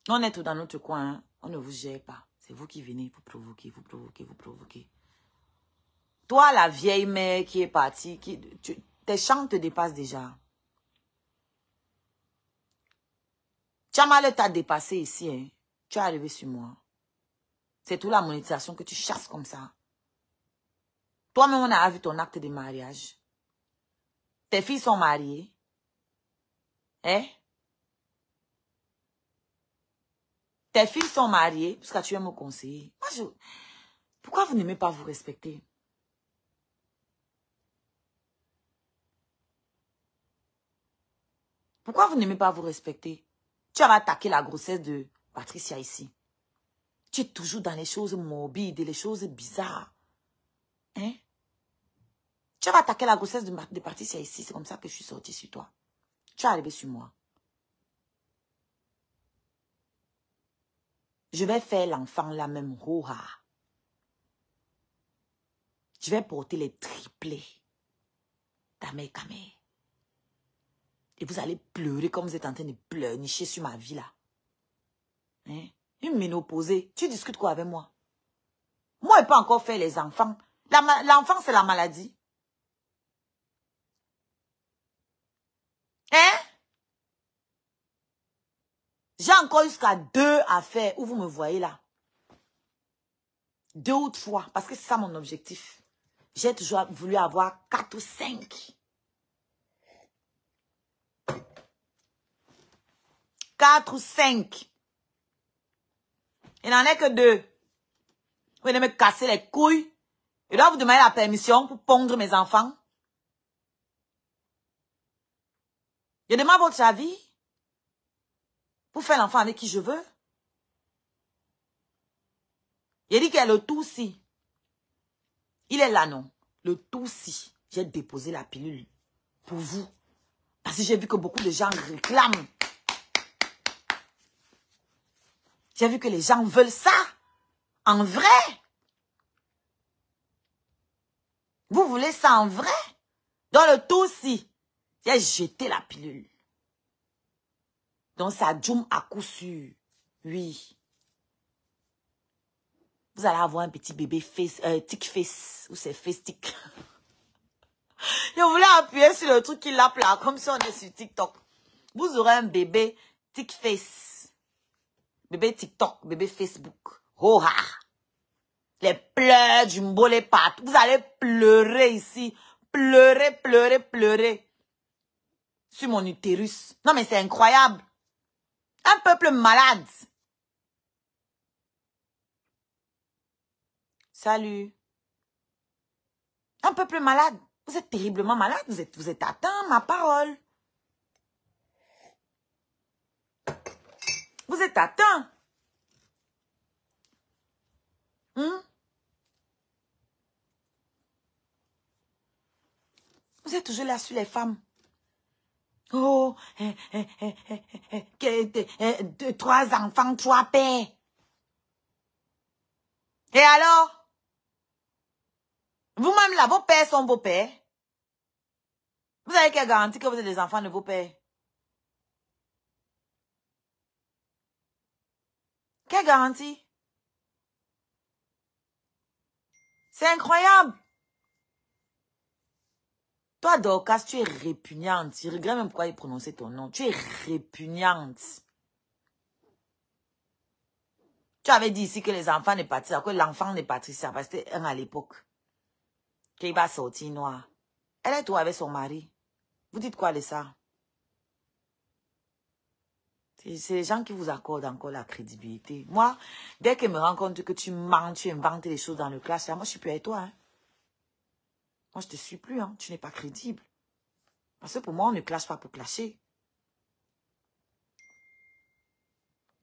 [SPEAKER 1] On est tout dans notre coin. Hein? On ne vous gère pas. C'est vous qui venez, vous provoquez, vous provoquez, vous provoquez. Toi, la vieille mère qui est partie, tes chants te dépassent déjà. Tchamal t'a dépassé ici. Hein? Tu es arrivé sur moi. C'est toute la monétisation que tu chasses comme ça. Toi-même, on a vu ton acte de mariage. Tes filles sont mariées. Hein? Tes filles sont mariées, parce que tu aimes me conseiller. Moi, pourquoi vous n'aimez pas vous respecter? Pourquoi vous n'aimez pas vous respecter? Tu avais attaqué la grossesse de Patricia ici. Tu es toujours dans les choses morbides, les choses bizarres. Hein? Tu avais attaqué la grossesse de Patricia ici. C'est comme ça que je suis sortie sur toi. Tu es arrivé sur moi. Je vais faire l'enfant la même roha. Je vais porter les triplés. Damé, camé. Et vous allez pleurer comme vous êtes en train de pleurnicher sur ma vie là. Hein? Une ménopausée. Tu discutes quoi avec moi? Moi, je ne peux pas encore faire les enfants. L'enfant, c'est la maladie. Hein? J'ai encore jusqu'à 2 à faire où vous me voyez là. 2 ou 3. Parce que c'est ça mon objectif. J'ai toujours voulu avoir 4 ou 5. 4 ou 5. Il n'en est que 2. Vous venez me casser les couilles. Je dois vous demander la permission pour pondre mes enfants. Je demande votre avis. Pour faire l'enfant avec qui je veux. Il dit qu'il y a le tout-si. Il est là, non? Le tout-si. J'ai déposé la pilule pour vous. Parce que j'ai vu que beaucoup de gens réclament. J'ai vu que les gens veulent ça. En vrai. Vous voulez ça en vrai? Dans le tout-si. J'ai jeté la pilule. Donc ça djoum à coup sûr. Oui. Vous allez avoir un petit bébé face, tic face. Ou c'est face tic. Je voulais appuyer sur le truc qui l'appelle là, comme si on est sur TikTok. Vous aurez un bébé tic face. Bébé TikTok, bébé Facebook. Oh ah. Les pleurs du mbolé partout. Vous allez pleurer ici. Pleurer, pleurer, pleurer. Sur mon utérus. Non mais c'est incroyable. Un peuple malade. Salut. Un peuple malade. Vous êtes terriblement malade. Vous êtes atteint, ma parole. Vous êtes atteint. Vous êtes toujours là sur les femmes. Oh, 3 enfants, 3 pères. Et alors? Vous-même là, vos pères sont vos pères. Vous avez quelle garantie que vous êtes des enfants de vos pères? Quelle garantie? C'est incroyable. Toi, Dorcas, tu es répugnante. Je regrette même pourquoi il prononçait ton nom. Tu es répugnante. Tu avais dit ici que les enfants ne Patricia, que l'enfant de Patricia, parce que c'était un à l'époque, qu'il va sortir noir. Elle est tout avec son mari. Vous dites quoi de ça? C'est les gens qui vous accordent encore la crédibilité. Moi, dès qu'elle me rend compte que tu mens, tu inventes les choses dans le clash, moi, je suis plus avec toi. Hein. Moi, je te suis plus. Hein. Tu n'es pas crédible. Parce que pour moi, on ne clash pas pour clasher.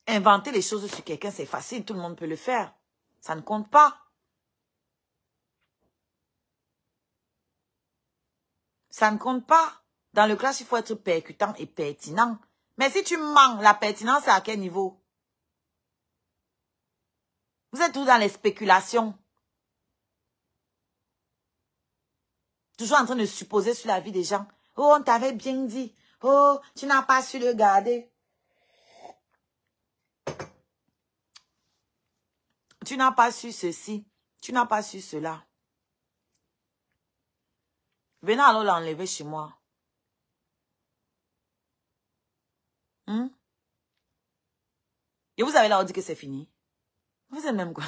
[SPEAKER 1] Inventer les choses sur quelqu'un, c'est facile. Tout le monde peut le faire. Ça ne compte pas. Ça ne compte pas. Dans le clash, il faut être percutant et pertinent. Mais si tu mens, la pertinence, c'est à quel niveau? Vous êtes tous dans les spéculations. Toujours en train de supposer sur la vie des gens. Oh, on t'avait bien dit. Oh, tu n'as pas su le garder. Tu n'as pas su ceci. Tu n'as pas su cela. Venez alors l'enlever chez moi. Et vous avez là, on dit que c'est fini. Vous êtes même quoi?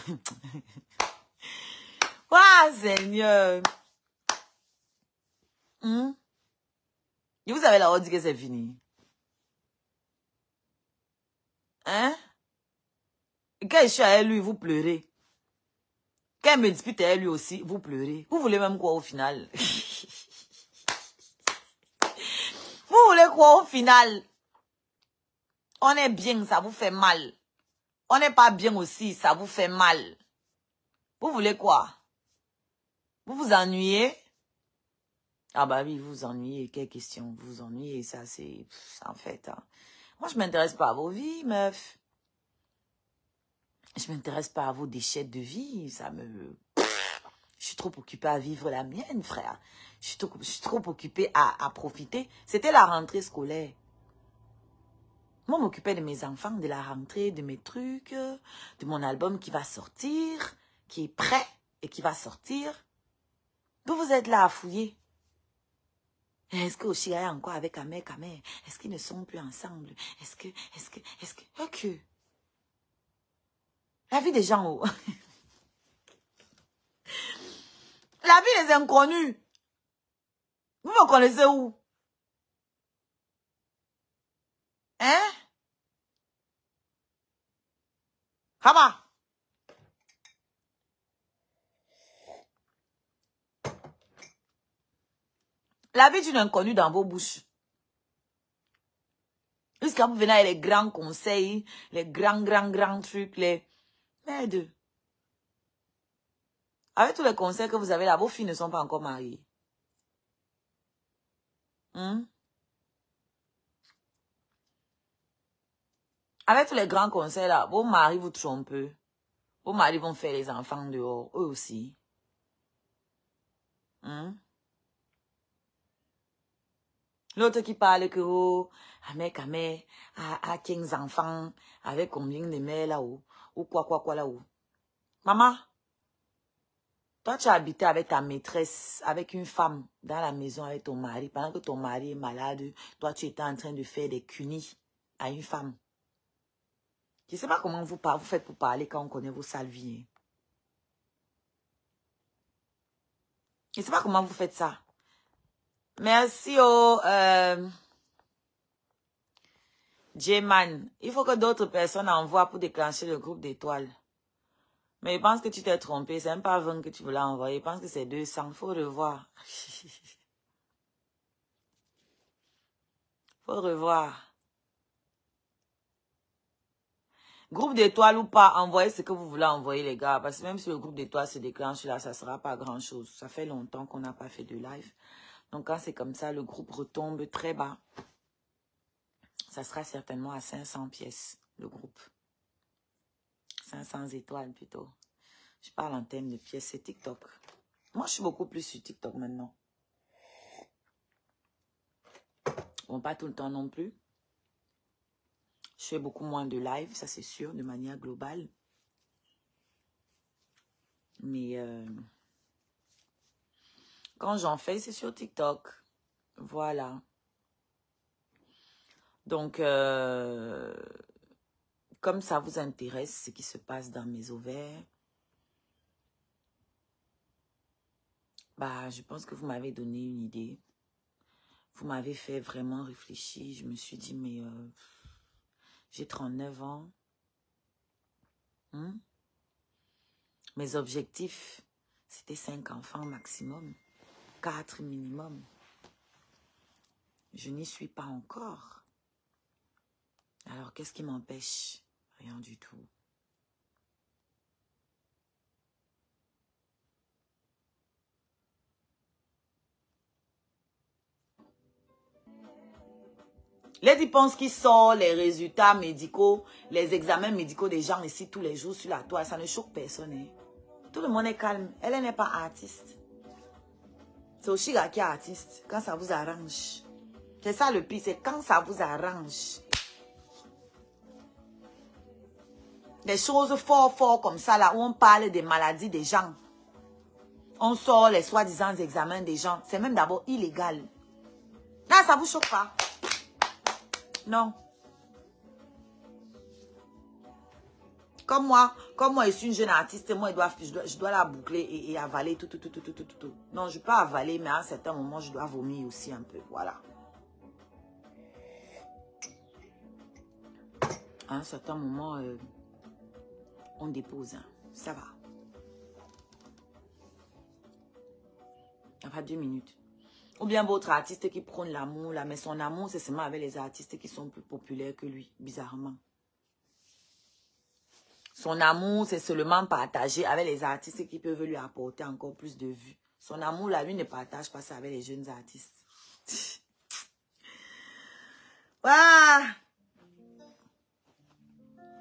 [SPEAKER 1] Waouh, Seigneur. Et vous avez là, on dit que c'est fini. Hein? Quand je suis avec lui, vous pleurez. Quand il me dispute avec lui aussi, vous pleurez. Vous voulez même quoi au final? Vous voulez quoi au final? On est bien, ça vous fait mal. On n'est pas bien aussi, ça vous fait mal. Vous voulez quoi? Vous vous ennuyez? Ah bah oui, vous vous ennuyez. Quelle question? Vous vous ennuyez, ça c'est... En fait, hein. Moi, je ne m'intéresse pas à vos vies, meuf. Je ne m'intéresse pas à vos déchets de vie. Ça me... Je suis trop occupée à vivre la mienne, frère. Je suis trop occupée à profiter. C'était la rentrée scolaire. Moi, je m'occupais de mes enfants, de la rentrée, de mes trucs, de mon album qui va sortir, qui est prêt et qui va sortir. Vous êtes là à fouiller. Est-ce que Oshia est encore avec Amé? Est-ce qu'ils ne sont plus ensemble? Est-ce que... Ok. La vie des gens, oh. La vie des inconnus. Vous me connaissez où? Hein? Comment? La vie d'une inconnue dans vos bouches. Jusqu'à vous venir avec les grands conseils, les grands trucs, les... Merde. Avec tous les conseils que vous avez là, vos filles ne sont pas encore mariées. Avec tous les grands conseils là, vos maris vous trompent. Vos maris vont faire les enfants dehors, eux aussi. L'autre qui parle que, oh, Amé, a 15 enfants, avec combien de mères là-haut, ou quoi là-haut. Maman, toi tu as habité avec ta maîtresse, avec une femme, dans la maison avec ton mari, pendant que ton mari est malade, toi tu étais en train de faire des cunis à une femme. Je ne sais pas comment vous faites pour parler quand on connaît vos sales vies. Je ne sais pas comment vous faites ça. Merci, oh. J-Man, il faut que d'autres personnes envoient pour déclencher le groupe d'étoiles. Mais je pense que tu t'es trompé. C'est même pas 20 que tu voulais envoyer. Je pense que c'est 200. Il faut revoir. Faut revoir. Groupe d'étoiles ou pas, envoyez ce que vous voulez envoyer, les gars. Parce que même si le groupe d'étoiles se déclenche là, ça ne sera pas grand-chose. Ça fait longtemps qu'on n'a pas fait de live. Donc, quand c'est comme ça, le groupe retombe très bas. Ça sera certainement à 500 pièces, le groupe. 500 étoiles plutôt. Je parle en termes de pièces, c'est TikTok. Moi, je suis beaucoup plus sur TikTok maintenant. Bon, pas tout le temps non plus. Je fais beaucoup moins de live, ça c'est sûr, de manière globale. Mais quand j'en fais, c'est sur TikTok. Voilà. Donc, comme ça vous intéresse ce qui se passe dans mes ovaires, bah, je pense que vous m'avez donné une idée. Vous m'avez fait vraiment réfléchir. Je me suis dit, mais j'ai 39 ans. Mes objectifs, c'était 5 enfants maximum. 4 minimum. Je n'y suis pas encore. Alors, qu'est-ce qui m'empêche? Rien du tout. Lady pense qui sort les résultats médicaux, les examens médicaux des gens ici tous les jours sur la toile. Ça ne choque personne. Hein? Tout le monde est calme. Elle n'est pas artiste. C'est Oshiga qui est artiste. Quand ça vous arrange. C'est ça le pire. C'est quand ça vous arrange. Des choses fort comme ça là où on parle des maladies des gens. On sort les soi-disant examens des gens. C'est même d'abord illégal. Là, ça vous choque pas. Non. Comme moi, je suis une jeune artiste, moi, je dois la boucler et avaler tout. Non, je peux avaler, mais à un certain moment, je dois vomir aussi un peu. Voilà. À un certain moment, on dépose. Hein. Ça va. Il n'y a pas 2 minutes. Ou bien votre artiste qui prône l'amour, là, mais son amour, c'est seulement avec les artistes qui sont plus populaires que lui, bizarrement. Son amour, c'est seulement partagé avec les artistes qui peuvent lui apporter encore plus de vues. Son amour, là, lui, ne partage pas ça avec les jeunes artistes. Waouh!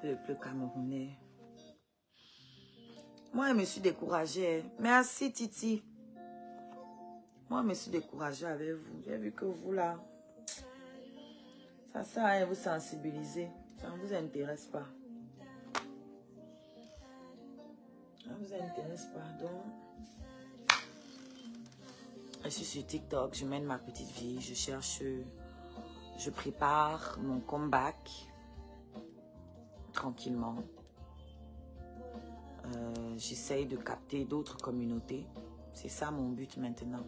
[SPEAKER 1] Peuple camerounais. Moi, je me suis découragée. Merci, Titi. Moi, je me suis découragée avec vous. J'ai vu que vous, là, ça sert à rien vous sensibiliser. Ça ne vous intéresse pas. Ça ne vous intéresse pas. Donc, je suis sur TikTok. Je mène ma petite vie. Je cherche... Je prépare mon comeback. Tranquillement. J'essaye de capter d'autres communautés. C'est ça mon but maintenant.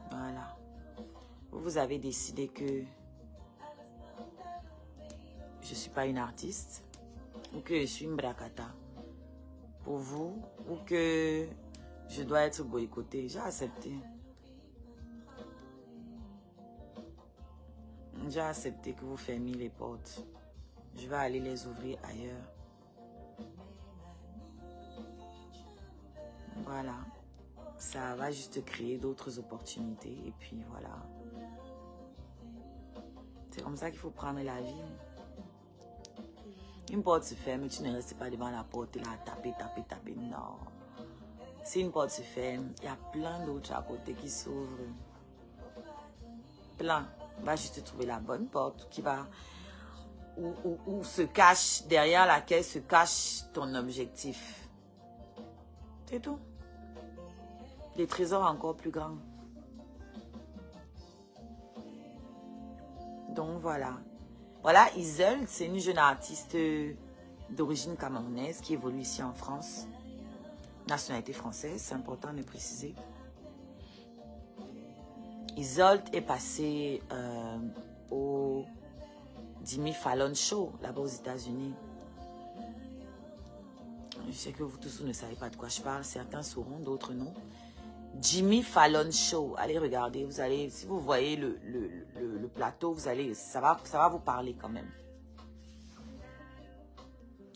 [SPEAKER 1] Voilà. Vous avez décidé que je ne suis pas une artiste ou que je suis une bracata pour vous ou que je dois être boycottée. J'ai accepté. J'ai accepté que vous fermiez les portes. Je vais aller les ouvrir ailleurs. Voilà. Ça va juste créer d'autres opportunités. Et puis voilà. C'est comme ça qu'il faut prendre la vie. Une porte se ferme, tu ne restes pas devant la porte là, taper. Non. Si une porte se ferme, il y a plein d'autres à côté qui s'ouvrent. Plein. Va juste trouver la bonne porte qui va... Où se cache, derrière laquelle se cache ton objectif. C'est tout. Des trésors encore plus grands. Donc voilà. Voilà, Iseult, c'est une jeune artiste d'origine camerounaise qui évolue ici en France. Nationalité française, c'est important de préciser. Iseult est passée au Jimmy Fallon Show, là-bas aux États-Unis. Je sais que vous tous vous ne savez pas de quoi je parle. Certains sauront, d'autres non. Jimmy Fallon Show. Allez regarder. Vous allez, si vous voyez le plateau, vous allez, ça va vous parler quand même.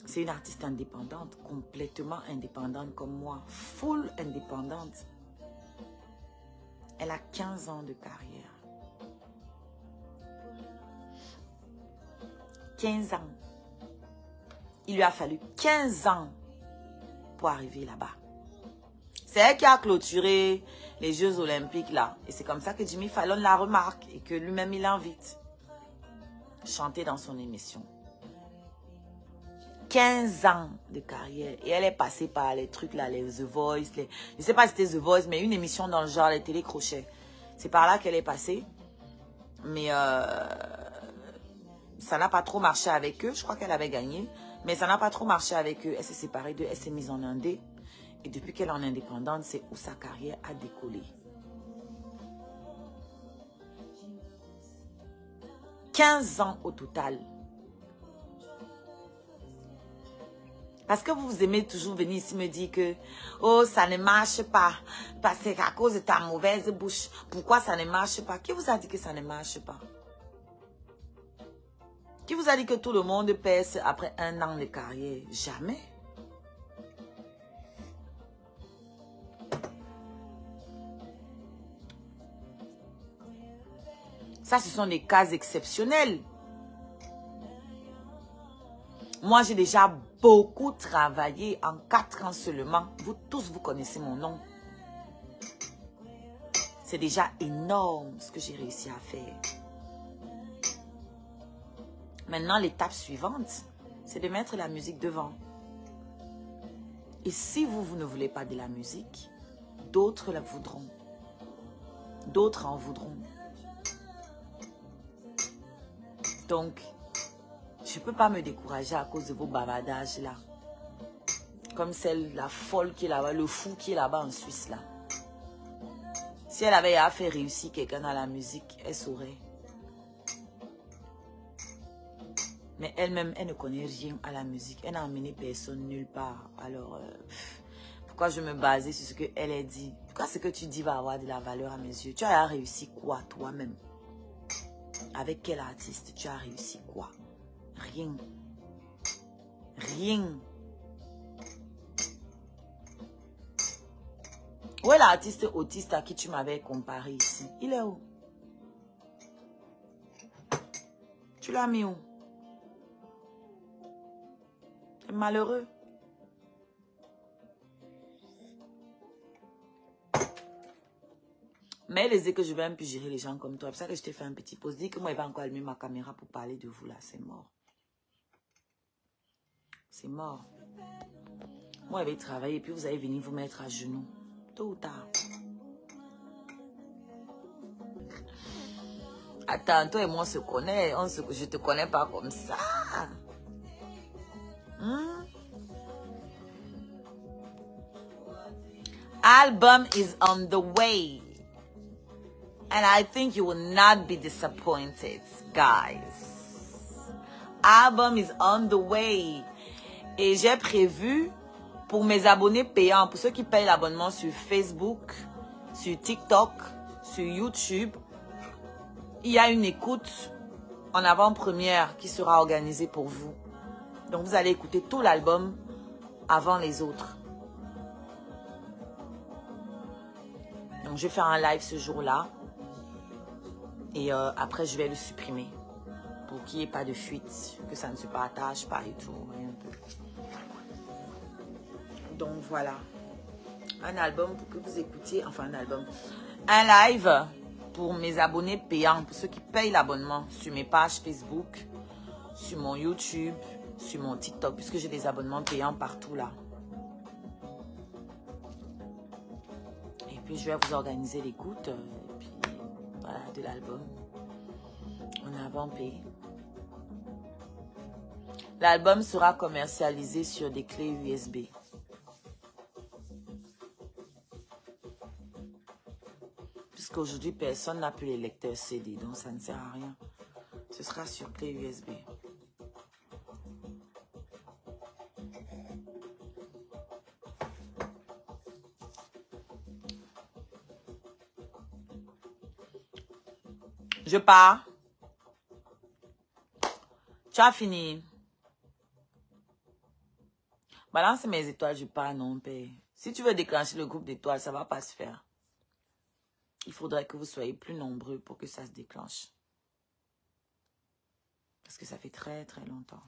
[SPEAKER 1] C'est une artiste indépendante, complètement indépendante comme moi. Full indépendante. Elle a 15 ans de carrière. 15 ans. Il lui a fallu 15 ans pour arriver là-bas. C'est elle qui a clôturé les Jeux Olympiques là. Et c'est comme ça que Jimmy Fallon la remarque et que lui-même il l'invite. Chanter dans son émission. 15 ans de carrière. Et elle est passée par les trucs là, les The Voice. Je ne sais pas si c'était The Voice, mais une émission dans le genre, les télécrochets. C'est par là qu'elle est passée. Mais ça n'a pas trop marché avec eux. Je crois qu'elle avait gagné. Mais ça n'a pas trop marché avec eux. Elle s'est séparée d'eux. Elle s'est mise en indé. Et depuis qu'elle est en indépendante, c'est où sa carrière a décollé. 15 ans au total. Parce que vous aimez toujours venir ici me dire que oh, ça ne marche pas. Parce que à cause de ta mauvaise bouche. Pourquoi ça ne marche pas? Qui vous a dit que ça ne marche pas? Qui vous a dit que tout le monde perce après un an de carrière? Jamais. Ça, ce sont des cas exceptionnels. Moi, j'ai déjà beaucoup travaillé en 4 ans seulement. Vous tous, vous connaissez mon nom. C'est déjà énorme ce que j'ai réussi à faire. Maintenant, l'étape suivante, c'est de mettre la musique devant. Et si vous ne voulez pas de la musique, d'autres la voudront. D'autres en voudront. Donc, je ne peux pas me décourager à cause de vos bavardages là. Comme celle, la folle qui est là-bas, le fou qui est là-bas en Suisse là. Si elle avait à faire réussir quelqu'un dans la musique, elle saurait. Mais elle-même, elle ne connaît rien à la musique. Elle n'a emmené personne nulle part. Alors, pourquoi je me basais sur ce qu'elle a dit? Pourquoi ce que tu dis va avoir de la valeur à mes yeux? Tu as réussi quoi toi-même? Avec quel artiste tu as réussi quoi? Rien. Rien. Où est l'artiste autiste à qui tu m'avais comparé ici? Il est où? Tu l'as mis où? C'est malheureux. Mais les que je vais un peu gérer les gens comme toi. C'est pour ça que je t'ai fait un petit pause. Dis que moi, il va encore allumer ma caméra pour parler de vous là. C'est mort. C'est mort. Moi, je vais travailler et puis vous allez venir vous mettre à genoux. Tôt ou tard. Attends, toi et moi on se connaît. Je te connais pas comme ça. Album is on the way. And I think you will not be disappointed, guys. Album is on the way. Et j'ai prévu pour mes abonnés payants, pour ceux qui payent l'abonnement sur Facebook, sur TikTok, sur YouTube, il y a une écoute en avant-première qui sera organisée pour vous. Donc vous allez écouter tout l'album avant les autres. Donc je vais faire un live ce jour-là. Et après je vais le supprimer. Pour qu'il n'y ait pas de fuite. Que ça ne se partage pas et tout. Rien. Donc voilà. Un album pour que vous écoutiez. Enfin un album. Un live pour mes abonnés payants. Pour ceux qui payent l'abonnement. Sur mes pages Facebook. Sur mon YouTube. Sur mon TikTok. Puisque j'ai des abonnements payants partout là. Et puis je vais vous organiser l'écoute. Et puis voilà de l'album. En avant-payé. L'album sera commercialisé sur des clés USB. Puisqu'aujourd'hui, personne n'a plus les lecteurs CD, donc ça ne sert à rien. Ce sera sur clé USB. Je pars. Tu as fini. Balance mes étoiles, je pars, non, père. Si tu veux déclencher le groupe d'étoiles, ça ne va pas se faire. Il faudrait que vous soyez plus nombreux pour que ça se déclenche. Parce que ça fait très, très longtemps.